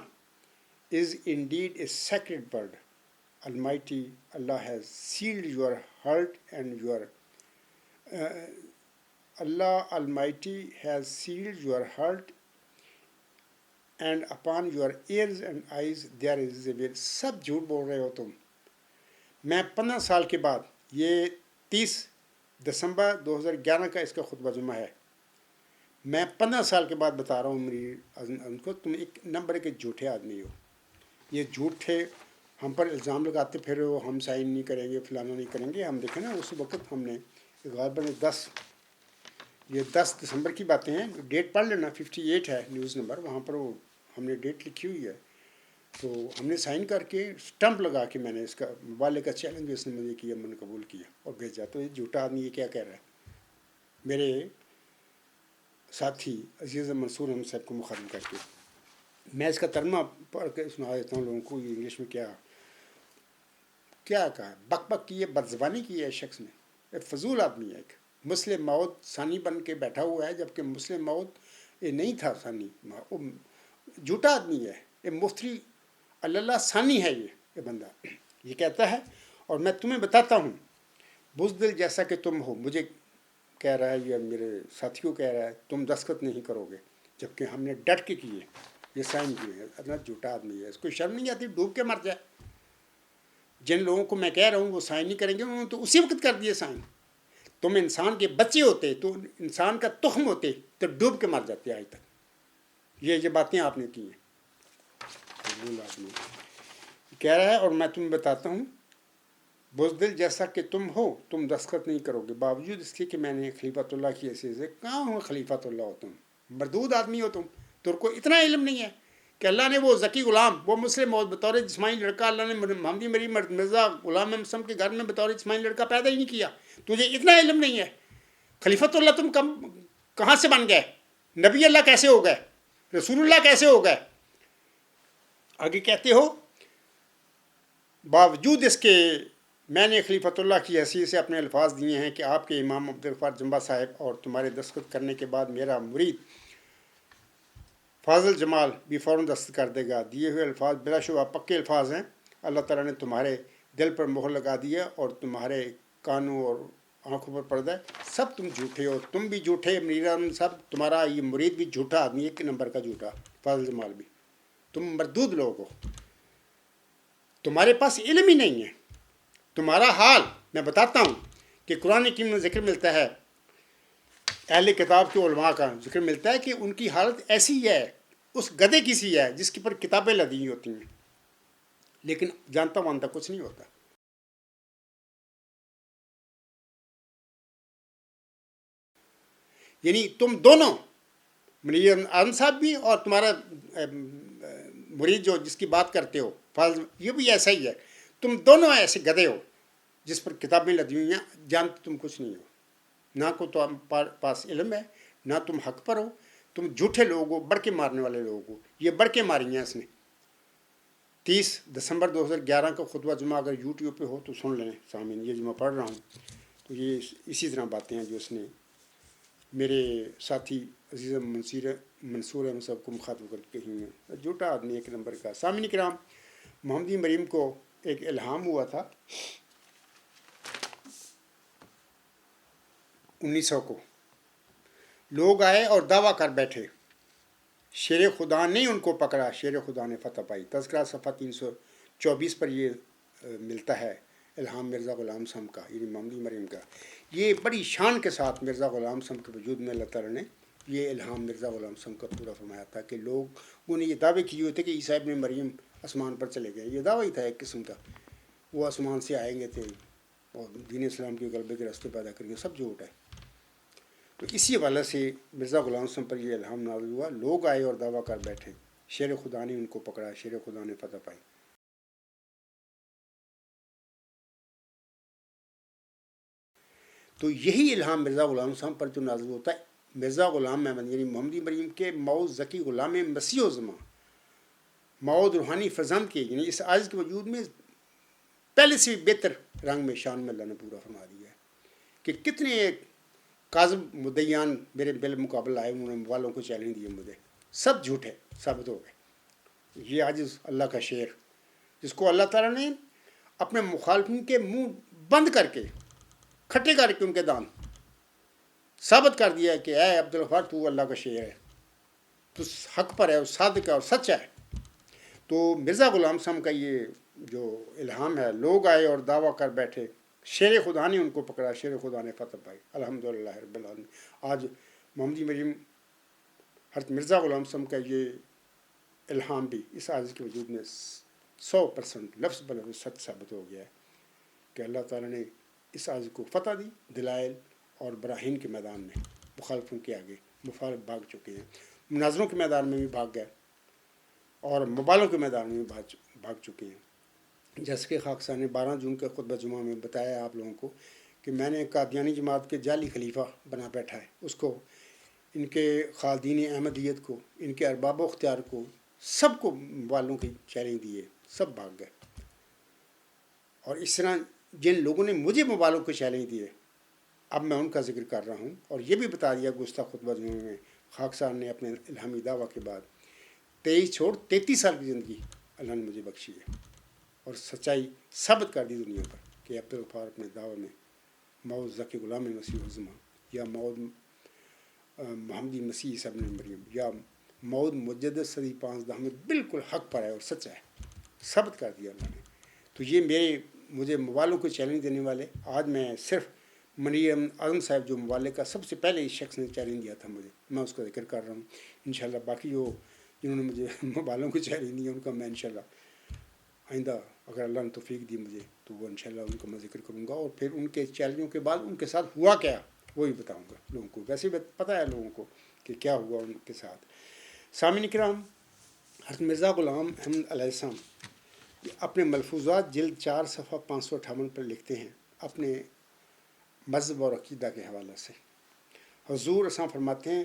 is indeed a sacred word. Almighty Allah has sealed your heart and your Allah Almighty has sealed your heart and upon your ears and eyes there is a veil. سب جھوٹ بول رہے ہو تم. میں 15 سال کے بعد، یہ 30 دسمبر 2011 کا اس کا خطبہ جمعہ ہے، میں 15 سال کے بعد بتا رہا ہوں میری ان کو تم ایک نمبر کے جھوٹے آدمی ہو. یہ جھوٹے ہم پر الزام لگاتے پھر ہو ہم سائن نہیں کریں گے فلانا نہیں کریں گے. ہم دیکھیں نا اس وقت ہم نے غالباً 10 دسمبر کی باتیں ہیں، ڈیٹ پڑھ لینا 58 ہے نیوز نمبر، وہاں پر وہ ہم نے ڈیٹ لکھی ہوئی ہے. تو ہم نے سائن کر کے سٹمپ لگا کے میں نے اس کا مبالغے کا چیلنج اس نے مجھے کیا، میں نے قبول کیا اور بھیجا. تو یہ جھوٹا آدمی یہ کیا کہہ رہا ہے میرے ساتھی عزیز منصور احمد صاحب کو مخاطب کر کے. میں اس کا ترجمہ پڑھ کے سنا دیتا ہوں لوگوں کو. یہ انگلش میں کیا کہا، بک بک کی ہے، بد زبانی کی ہے شخص نے. ایک فضول آدمی ہے، ایک مسلم موعود ثانی بن کے بیٹھا ہوا ہے، جبکہ مسلم موعود یہ نہیں تھا ثانی. جھوٹا آدمی ہے، یہ مفتری اللہ ثانی ہے یہ بندہ. یہ کہتا ہے اور میں تمہیں بتاتا ہوں بزدل جیسا کہ تم ہو. مجھے کہہ رہا ہے یا میرے ساتھی کو کہہ رہا ہے تم دستخط نہیں کرو گے، جبکہ ہم نے ڈٹ کے کیے، یہ سائن کیے. اتنا جھوٹا آدمی ہے، اس کو شرم نہیں آتی ڈوب کے مر جائے. جن لوگوں کو میں کہہ رہا ہوں وہ سائن نہیں کریں گے، انہوں نے تو اسی وقت کر دیے سائن. تم انسان کے بچے ہوتے تو انسان کا تخم ہوتے تو ڈوب کے مر جاتے آج تک. یہ باتیں آپ نے کی ہیں. کہہ رہا ہے اور میں تمہیں بتاتا ہوں بزدل جیسا کہ تم ہو تم دستخط نہیں کرو گے، باوجود اس کے کہ میں نے خلیفۃ اللہ کی حیثیت سے. کہاں ہوں خلیفۃ اللہ ہو تم، مردود آدمی ہو تم. تم کو اتنا علم نہیں ہے کہ اللہ نے وہ ذکی غلام، وہ مسلم موت بطور جسمانی لڑکا، اللہ نے محمدی مری مرزا غلام مسلم کے گھر میں بطور جسمانی لڑکا پیدا ہی نہیں کیا. تجھے اتنا علم نہیں ہے. خلیفۃ اللہ تم کہاں سے بن گئے؟ نبی اللہ کیسے ہو گئے؟ رسول اللہ کیسے ہو گئے؟ آگے کہتے ہو باوجود اس کے میں نے خلیفۃ اللہ کی حیثیت سے اپنے الفاظ دیے ہیں کہ آپ کے امام عبدالغفار جمبا صاحب اور تمہارے دستخط کرنے کے بعد میرا مرید فاضل جمال بھی فوراً دستخط کر دے گا. دیے ہوئے الفاظ بلا شبہ پکے الفاظ ہیں. اللہ تعالیٰ نے تمہارے دل پر مہر لگا دیا اور تمہارے کانوں اور آنکھوں پر پردہ ہے، سب تم جھوٹے ہو، تم بھی جھوٹے، منیر احمد صاحب تمہارا یہ مرید بھی جھوٹا آدمی، ایک نمبر کا جھوٹا، فاضل جمال بھی، تم مردود لوگ ہو، تمہارے پاس علم ہی نہیں ہے۔ تمہارا حال میں بتاتا ہوں کہ قرآن کریم میں ذکر ملتا ہے، اہل کتاب کے علماء کا ذکر ملتا ہے کہ ان کی حالت ایسی ہے، اس گدھے کی سی ہے جس کے پر کتابیں لدی ہوتی ہیں، لیکن جانتا مانتا کچھ نہیں ہوتا۔ یعنی تم دونوں، منیر اعظم صاحب بھی اور تمہارا مرید جو جس کی بات کرتے ہو فاضل، یہ بھی ایسا ہی ہے، تم دونوں ایسے گدھے ہو جس پر کتابیں لدی ہوئی ہیں، جانتے تم کچھ نہیں ہو، نہ کو تم پاس علم ہے، نہ تم حق پر ہو، تم جھوٹے لوگ ہو، بڑھ کے مارنے والے لوگ ہو۔ یہ بڑھ کے ماری ہیں اس نے۔ 30 دسمبر 2011 کا خطبہ جمعہ اگر یوٹیوب پہ ہو تو سن لیں سامعین، یہ جو میں پڑھ رہا ہوں تو یہ اسی طرح باتیں ہیں جو اس نے میرے ساتھی عزیز منصور احمد صاحب کو مخاطب کر کے کہی ہیں۔ جھوٹا آدمی ایک نمبر کا۔ سامعین کرام، محمدی مریم کو ایک الہام ہوا تھا 1900 کو، لوگ آئے اور دعویٰ کر بیٹھے، شیر خدا نے ان کو پکڑا، شیر خدا نے فتح پائی۔ تذکرہ صفحہ 324 پر یہ ملتا ہے الہام مرزا غلام صاحب کا، یعنی محمدی مریم کا۔ یہ بڑی شان کے ساتھ مرزا غلام صاحب کے وجود میں اللہ تعالیٰ نے یہ الہام مرزا غلام صاحب کا پورا فرمایا تھا کہ لوگوں نے یہ دعوے کیے ہوئے تھے کہ عیسیٰ ابن مریم آسمان پر چلے گئے، یہ دعویٰ ہی تھا ایک قسم کا، وہ آسمان سے آئیں گے تھے اور دین اسلام کے غلبے کے راستے پیدا کریں گے، سب جھوٹ ہے۔ تو اسی حوالے سے مرزا غلام صاحب پر یہ الہام نازل ہوا، لوگ آئے اور دعویٰ کر بیٹھے، شیر خدا نے ان کو پکڑا، شیر خدا نے فتح پائی۔ تو یہی الہام مرزا غلام صاحب پر جو نازل ہوتا ہے، مرزا غلام احمد یعنی محمدی مریم کے مؤذ ذکی غلام مسیح و زماں، مؤذ روحانی فرزند کے، یعنی اس عاجز کے وجود میں پہلے سے بہتر رنگ میں شان میں اللہ نے پورا فرما دیا ہے کہ کتنے کاذب مدعیان میرے بالمقابل آئے، انہوں نے والوں کو چیلنج دیے، مجھے سب جھوٹے ثابت ہو گئے۔ یہ عاجز اللہ کا شعر جس کو اللہ تعالیٰ نے اپنے مخالفین کے منہ بند کر کے، کھٹے کر کے ان کے دان ثابت کر دیا ہے کہ اے عبدالغفار تو اللہ کا شعر ہے، تو حق پر ہے، اور صادق ہے اور سچا ہے۔ تو مرزا غلام صاحب کا یہ جو الہام ہے، لوگ آئے اور دعویٰ کر بیٹھے، شیر خدا نے ان کو پکڑا، شیر خدا نے فتح پائی، الحمدللہ رب العالمین۔ آج محمدی مریم حضرت مرزا غلام صاحب کا یہ الہام بھی اس عاجز کے وجود میں 100% لفظ بلفظ سچ ثابت ہو گیا ہے کہ اللہ تعالیٰ نے اس عاجز کو فتح دی، دلائل اور براہین کے میدان میں مخالفوں کے آگے مخالف بھاگ چکے ہیں، مناظروں کے میدان میں بھی بھاگ گئے اور مبالوں کے میدان میں بھی بھاگ چکے ہیں۔ جیسے کہ خاکسار نے 12 جون کے خطبہ جمعہ میں بتایا آپ لوگوں کو کہ میں نے قادیانی جماعت کے جعلی خلیفہ بنا بیٹھا ہے، اس کو، ان کے خالدین احمدیت کو، ان کے ارباب و اختیار کو، سب کو والوں کی چیلنج دیے، سب بھاگ گئے۔ اور اس طرح جن لوگوں نے مجھے موبائلوں کو چیلنج دیے، اب میں ان کا ذکر کر رہا ہوں، اور یہ بھی بتا دیا گزشتہ خطبہ جمعہ میں خاکسار نے اپنے الہامی دعویٰ کے بعد 23 چھوڑ 33 سال کی زندگی اللہ نے مجھے بخشی ہے، اور سچائی ثابت کر دی دنیا پر کہ عبدالغفار اپنے دعوے میں مؤذ ذکی غلام مسیح الزماں یا مؤذ محمدی مسیح عیسیٰ ابن مریم یا مؤذ مجدد صدی 15 میں بالکل حق پر ہے اور سچا ہے، ثابت کر دیا اللہ نے۔ تو یہ مجھے موالوں کو چیلنج دینے والے، آج میں صرف منیر اعظم صاحب جو موالے کا سب سے پہلے اس شخص نے چیلنج دیا تھا مجھے، میں اس کا ذکر کر رہا ہوں۔ انشاءاللہ باقی جنہوں نے مجھے موبائلوں کو چیلنج دیا ان کا میں انشاءاللہ آئندہ اگر اللہ نے توفیق دی مجھے تو وہ انشاءاللہ ان کا میں ذکر کروں گا، اور پھر ان کے چیلنجوں کے بعد ان کے ساتھ ہوا کیا وہی بتاؤں گا لوگوں کو۔ ویسے پتہ ہے لوگوں کو کہ کیا ہوا ان کے ساتھ۔ سامعین کرام، حضرت مرزا غلام احمد علیہ السلام اپنے ملفوظات جلد 4 صفحہ 558 پر لکھتے ہیں اپنے مذہب اور عقیدہ کے حوالے سے۔ حضور اساں فرماتے ہیں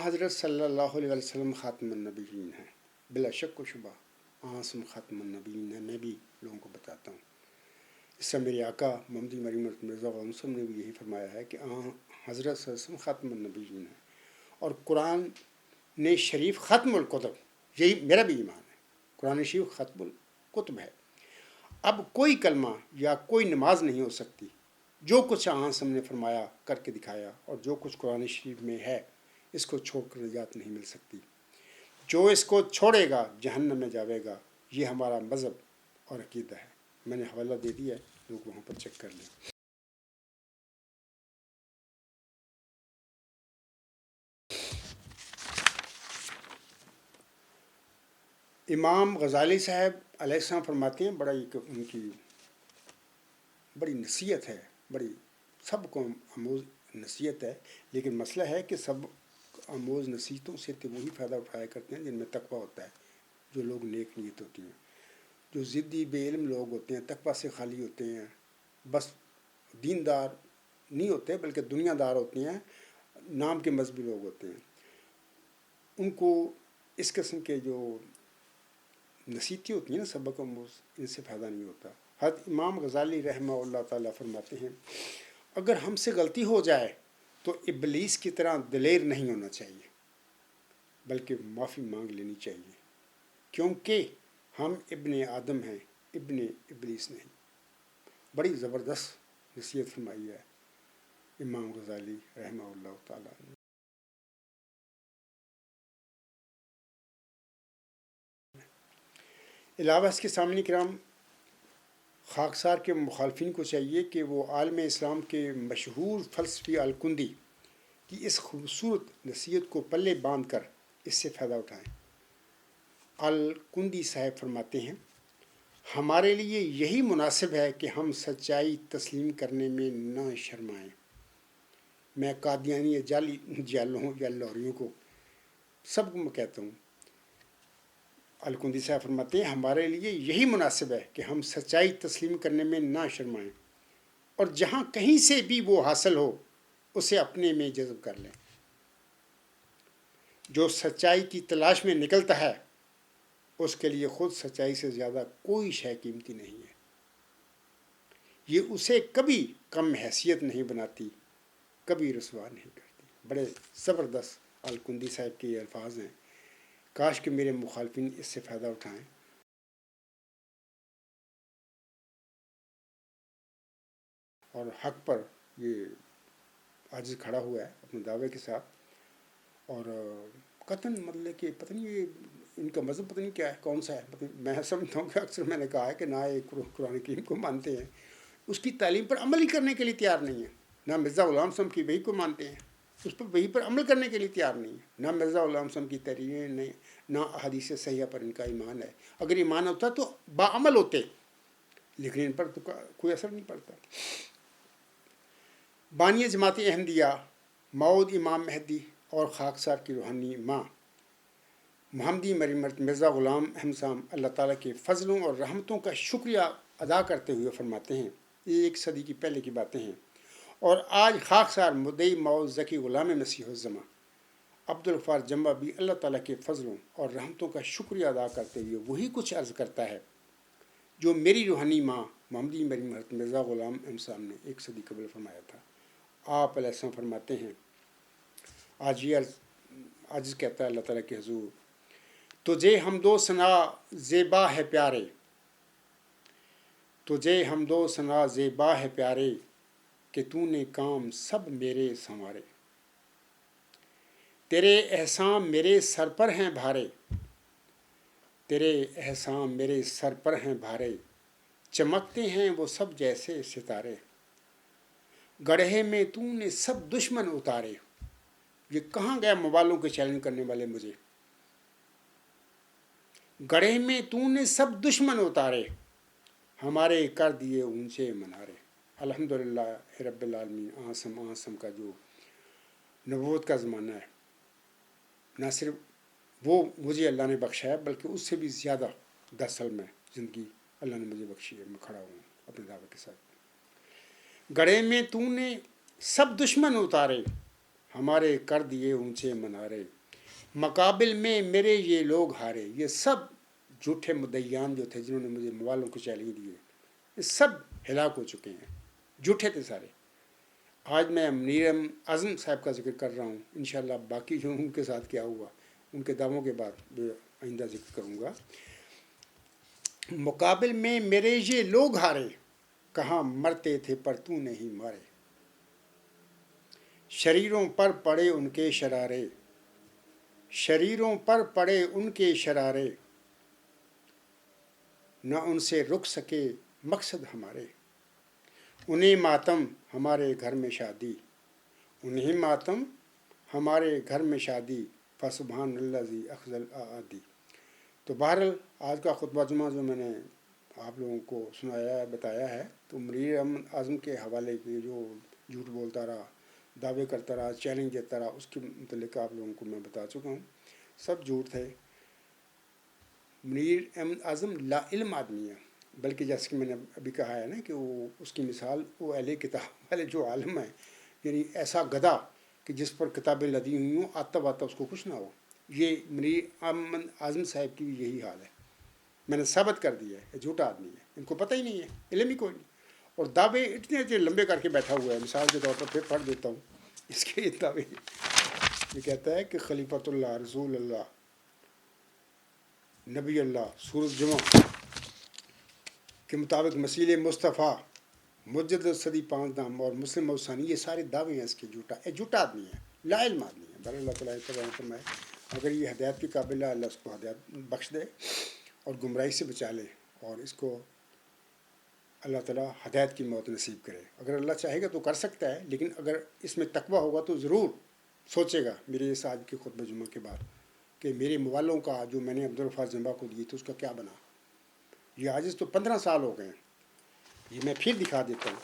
حضرت صلی اللہ علیہ وسلم خاتم النبیین ہیں، بلا شک و شبہ سم خاتم النبیین ہے۔ میں بھی لوگوں کو بتاتا ہوں، اس سے میرے آقا محمدی مریم مرزا غلام صاحب نے بھی یہی فرمایا ہے کہ حضرت صلی اللہ علیہ وسلم خاتم النبیین ہے، اور قرآن نے شریف ختم الکتب، یہی میرا بھی ایمان ہے، قرآن شریف ختم الکتب ہے۔ اب کوئی کلمہ یا کوئی نماز نہیں ہو سکتی. جو کچھ آنس ہم نے فرمایا کر کے دکھایا اور جو کچھ قرآن شریف میں ہے اس کو چھوڑ کر نجات نہیں مل سکتی. جو اس کو چھوڑے گا جہنم میں جاوے گا. یہ ہمارا مذہب اور عقیدہ ہے. میں نے حوالہ دے دیا ہے، لوگ وہاں پر چیک کر لیں. امام غزالی صاحب علیہ السلام فرماتے ہیں، بڑا ان کی بڑی نصیحت ہے، بڑی سب کو آموز نصیحت ہے. لیکن مسئلہ ہے کہ سب آموز نصیحتوں سے تو وہی فائدہ اٹھایا کرتے ہیں جن میں تقویٰ ہوتا ہے، جو لوگ نیک نیت ہوتی ہیں. جو ضدی بے علم لوگ ہوتے ہیں، تقویٰ سے خالی ہوتے ہیں، بس دیندار نہیں ہوتے بلکہ دنیا دار ہوتے ہیں، نام کے مذہبی لوگ ہوتے ہیں، ان کو اس قسم کے جو نصیحتیں ہوتی ہیں نا سبق آموز، ان سے فائدہ نہیں ہوتا. حضرت امام غزالی رحمہ اللہ تعالیٰ فرماتے ہیں، اگر ہم سے غلطی ہو جائے تو ابلیس کی طرح دلیر نہیں ہونا چاہیے بلکہ معافی مانگ لینی چاہیے، کیونکہ ہم ابن آدم ہیں، ابن ابلیس نہیں. بڑی زبردست نصیحت فرمائی ہے امام غزالی رحمہ اللہ تعالیٰ نے. علاوہ اس کے سامنے کرام خاکسار کے مخالفین کو چاہیے کہ وہ عالم اسلام کے مشہور فلسفی الکندی کی اس خوبصورت نصیحت کو پلے باندھ کر اس سے فائدہ اٹھائیں. الکندی صاحب فرماتے ہیں، ہمارے لیے یہی مناسب ہے کہ ہم سچائی تسلیم کرنے میں نہ شرمائیں. میں قادیانی یا جالوں یا لوریوں کو سب کو میں کہتا ہوں، الکندی صاحب فرماتے ہیں ہمارے لیے یہی مناسب ہے کہ ہم سچائی تسلیم کرنے میں نہ شرمائیں اور جہاں کہیں سے بھی وہ حاصل ہو اسے اپنے میں جذب کر لیں. جو سچائی کی تلاش میں نکلتا ہے اس کے لیے خود سچائی سے زیادہ کوئی شے قیمتی نہیں ہے. یہ اسے کبھی کم حیثیت نہیں بناتی، کبھی رسوا نہیں کرتی. بڑے زبردست الکندی صاحب کے یہ الفاظ ہیں. کاش کہ میرے مخالفین اس سے فائدہ اٹھائیں اور حق پر یہ عاجز کھڑا ہوا ہے اپنے دعوے کے ساتھ. اور قطن مطلب کہ پتہ نہیں یہ ان کا مذہب پتہ نہیں کیا ہے، کون سا ہے. میں سمجھتا ہوں کہ اکثر میں نے کہا ہے کہ نہ ایک قرآن کریم کو مانتے ہیں، اس کی تعلیم پر عمل ہی کرنے کے لیے تیار نہیں ہے. نہ مرزا غلام صاحب کی وہی کو مانتے ہیں، اس پر وہی پر عمل کرنے کے لیے تیار نہیں ہے. نہ مرزا غلام صاحب کی تحریریں نہیں، نہ احادیث صحیحہ پر ان کا ایمان ہے. اگر ایمان ہوتا تو باعمل ہوتے، لیکن ان پر تو کوئی اثر نہیں پڑتا. بانی جماعت احمدیہ مود امام مہدی اور خاکسار کی روحانی ماں محمدی مرزا غلام احمد صاحب اللہ تعالیٰ کے فضلوں اور رحمتوں کا شکریہ ادا کرتے ہوئے فرماتے ہیں، یہ 1 صدی کی پہلے کی باتیں ہیں. اور آج خاکسار مدعی مود ذکی غلام مسیح الزماں عبدالغفار جمہ بھی اللہ تعالیٰ کے فضلوں اور رحمتوں کا شکریہ ادا کرتے ہوئے وہی کچھ عرض کرتا ہے جو میری روحانی ماں محمدی مرزا غلام احمد صاحب نے 1 صدی قبل فرمایا تھا. آپ علیہ السلام فرماتے ہیں، آج یہ عرض کہتا ہے اللہ تعالیٰ کے حضور، تجھے حمد و ثنا زیبا ہے پیارے، تجھے حمد و ثنا زیبا ہے پیارے کہ تو نے کام سب میرے سنوارے. تیرے احسان میرے سر پر ہیں بھارے، تیرے احسان میرے سر پر ہیں بھارے، چمکتے ہیں وہ سب جیسے ستارے. گڑھے میں تو نے سب دشمن اتارے. یہ کہاں گیا موالوں کے چیلنج کرنے والے مجھے. گڑھے میں تو نے سب دشمن اتارے، ہمارے کر دیے اونچے منارے. الحمدللہ رب العالمین. آسم کا جو نبوت کا زمانہ ہے، نہ صرف وہ مجھے اللہ نے بخشا ہے بلکہ اس سے بھی زیادہ 10 سال میں زندگی اللہ نے مجھے بخشی ہے. میں کھڑا ہوں اپنے دعوے کے ساتھ. گڑھے میں تو نے سب دشمن اتارے، ہمارے کر دیے اونچے منارے. مقابل میں میرے یہ لوگ ہارے. یہ سب جھوٹے مدعیان جو تھے جنہوں نے مجھے موالوں کو چیلنج دیے، یہ سب ہلاک ہو چکے ہیں، جھوٹے تھے سارے. آج میں منیر اعظم صاحب کا ذکر کر رہا ہوں. انشاءاللہ باقی جو ان کے ساتھ کیا ہوا ان کے دعووں کے بعد آئندہ ذکر کروں گا. مقابل میں میرے یہ لوگ ہارے، کہاں مرتے تھے پر تو نہیں مارے، شریروں پر پڑے ان کے شرارے، شریروں پر پڑے ان کے شرارے، نہ ان سے رک سکے مقصد ہمارے، انہیں ماتم ہمارے گھر میں شادی، انہیں ماتم ہمارے گھر میں شادی، فسبحان اللہ ذی اخذل اعادی۔ تو بہرحال آج کا خطبہ جمعہ جو میں نے آپ لوگوں کو سنایا ہے، بتایا ہے، تو منیر احمد اعظم کے حوالے کے جو جھوٹ بولتا رہا، دعوے کرتا رہا، چیلنج دیتا رہا، اس کے متعلق آپ لوگوں کو میں بتا چکا ہوں، سب جھوٹ تھے۔ منیر احمد اعظم لا علم آدمی ہے، بلکہ جیسے کہ میں نے ابھی کہا ہے نا کہ وہ اس کی مثال وہ اہل کتاب والے جو عالم ہیں، یعنی ایسا گدھا کہ جس پر کتابیں لدی ہوئی ہوں، آتا باتا اس کو کچھ نہ ہو، یہ منیر احمد اعظم صاحب کی بھی یہی حال ہے۔ میں نے ثابت کر دیا ہے، جھوٹا آدمی ہے، ان کو پتہ ہی نہیں ہے، علم ہی کوئی نہیں، اور دعوے اتنے اتنے لمبے کر کے بیٹھا ہوا ہے۔ مثال کے طور پر پھر پڑھ دیتا ہوں اس کے دعوے۔ یہ کہتا ہے کہ خلیفۃ اللہ، رسول اللہ، نبی اللہ، سورۃ جمعہ کے مطابق مسیل مصطفیٰ، مجدد صدی 5 دام اور مسلم موثانی، یہ سارے دعوے ہیں اس کے، جھوٹا آدمی ہے، لا علم آدمی ہے۔ بھر اللہ تعالیٰ فرمائے اگر یہ ہدایت کے قابل ہے، اللہ اس کو ہدایت بخش دے اور گمراہی سے بچا لے، اور اس کو اللہ تعالیٰ ہدایت کی موت نصیب کرے۔ اگر اللہ چاہے گا تو کر سکتا ہے، لیکن اگر اس میں تقویٰ ہوگا تو ضرور سوچے گا میرے اس آج کے خطبہ جمعہ کے بعد کہ میرے موالوں کا جو میں نے عبدالغفار زمبا کو دیے تھے اس کا کیا بنا۔ یہ آج تو 15 سال ہو گئے ہیں، یہ میں پھر دکھا دیتا ہوں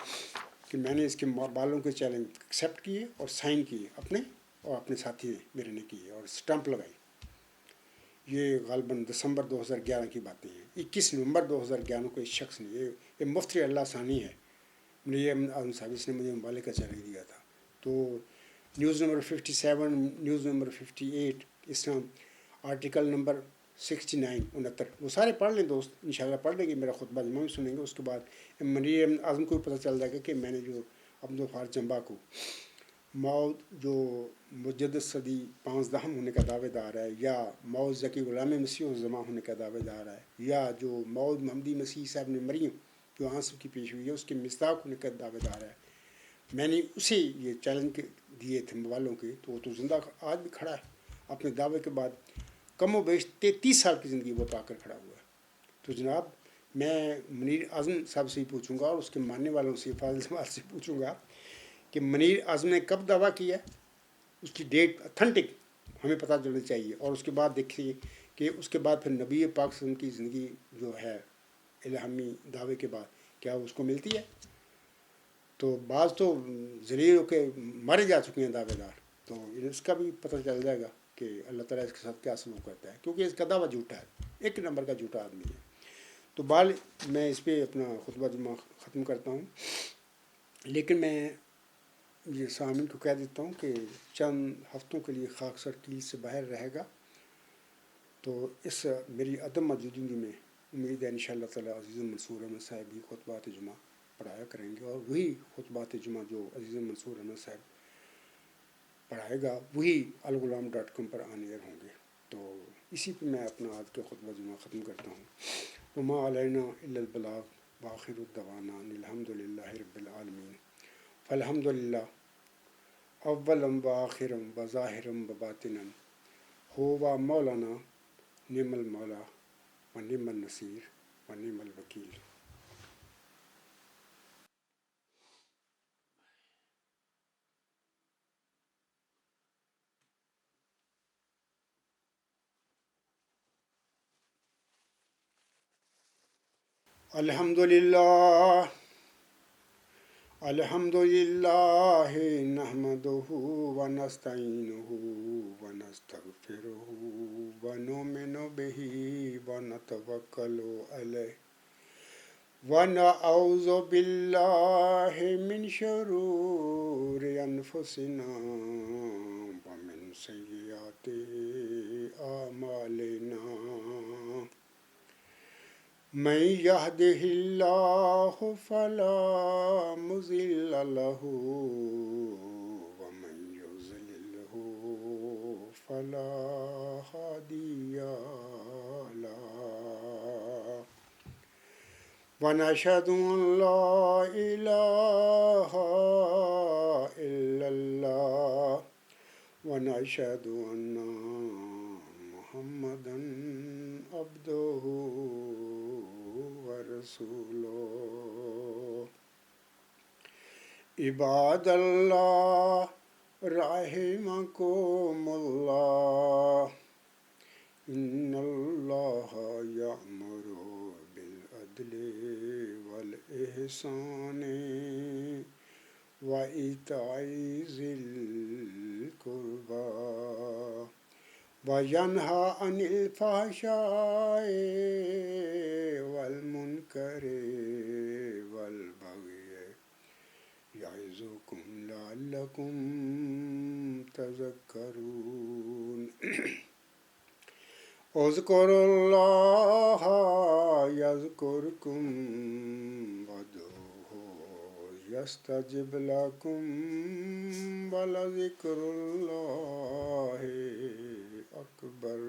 کہ میں نے اس کے بالوں کے چیلنج ایکسیپٹ کیے اور سائن کیے اپنے اور اپنے ساتھی نے میرے نے کیے اور اسٹمپ لگائی۔ یہ غالباً دسمبر 2011 کی باتیں ہیں، 21 نومبر 2011 کو اس شخص نے، یہ مفتی اللہ ثانی ہے، منیر احمد اعظم صاحب، اس نے مجھے موبائل کا چیلنج دیا تھا۔ تو نیوز نمبر 57، نیوز نمبر 58، اس طرح آرٹیکل نمبر 69، 69، وہ سارے پڑھ لیں دوست، انشاءاللہ پڑھ لیں گے، میرا خطبہ جمعہ بھی سنیں گے، اس کے بعد منیر احمد اعظم کو بھی پتہ چل جائے گا کہ میں نے جو عبدالغفار زمبا کو موت جو مجدد صدی 5 دہم ہونے کا دعوے دار ہے، یا موت ذکی غلام مسیح الزماں ہونے کا دعوے دار ہے، یا جو موت محمدی مسیح صاحب نے مریم جو آنسو کی پیش ہوئی ہے اس کے مصداق ہونے کا دعوے دار ہے، میں نے اسے یہ چیلنج دیے تھے موالوں کے، تو وہ تو زندہ آج بھی کھڑا ہے اپنے دعوے کے بعد، کم و بیش 33 سال کی زندگی وہ پا کر کھڑا ہوا ہے۔ تو جناب میں منیر اعظم صاحب سے ہی پوچھوں گا اور اس کے ماننے والوں سے، فاضل سماج سے پوچھوں گا کہ منیر اعظم نے کب دعویٰ کیا ہے، اس کی ڈیٹ اتھینٹک ہمیں پتہ چلنی چاہیے، اور اس کے بعد دیکھیے کہ اس کے بعد پھر نبی پاک صلی اللہ علیہ وسلم کی زندگی جو ہے الہامی دعوے کے بعد کیا اس کو ملتی ہے۔ تو بعض تو ذلیل ہو کے مارے جا چکے ہیں دعوے دار، تو اس کا بھی پتہ چل جائے گا کہ اللہ تعالیٰ اس کے ساتھ کیا سلوک کرتا ہے، کیونکہ اس کا دعویٰ جھوٹا ہے، ایک نمبر کا جھوٹا آدمی ہے۔ تو میں اس پہ اپنا خطبہ جمعہ ختم کرتا ہوں، لیکن میں یہ سامعین کو کہہ دیتا ہوں کہ چند ہفتوں کے لیے خاکسار کیل سے باہر رہے گا، تو اس میری عدم موجودگی میں امید ہے انشاءاللہ تعالیٰ عزیز منصور احمد صاحب بھی خطبات جمعہ پڑھایا کریں گے، اور وہی خطبات جمعہ جو عزیز منصور احمد صاحب پڑھائے گا وہی الغلام.com پر آن ایئر ہوں گے۔ تو اسی پہ میں اپنا آج کا خطبہ جمعہ ختم کرتا ہوں۔ وما علینا الا البلاغ وآخر الدعوانا ان الحمد للہ رب العالمین۔ فالحمد للہ اولم و آخرم و ظاہرم و باطنم، ہوا مولانا نعم المولا و نعم النصیر و نعم الوکیل۔ الحمد للہ، الحمد للہ نحمدہ ونستعینہ ونستغفرہ ونؤمن بہ ونتوکل علیہ ونعوذ باللہ من شرور انفسنا ومن سیئات اعمالنا، من یہدہ اللہ فلا مضل لہ ومن یضللہ فلا ہادی لہ۔ ونشهد أن لا إله إلا الله ونشهد أن محمدا عبده ورسوله عباد الله رحمكم الله إن الله يأمر بالعدل والإحسان وإيتاء ذي القربى وينهى عن الفحشاء والمنكر والبغي يعظكم لعلكم تذكرون اذكروا الله يذكركم وادعوه يستجب لكم ولذكر الله أكبر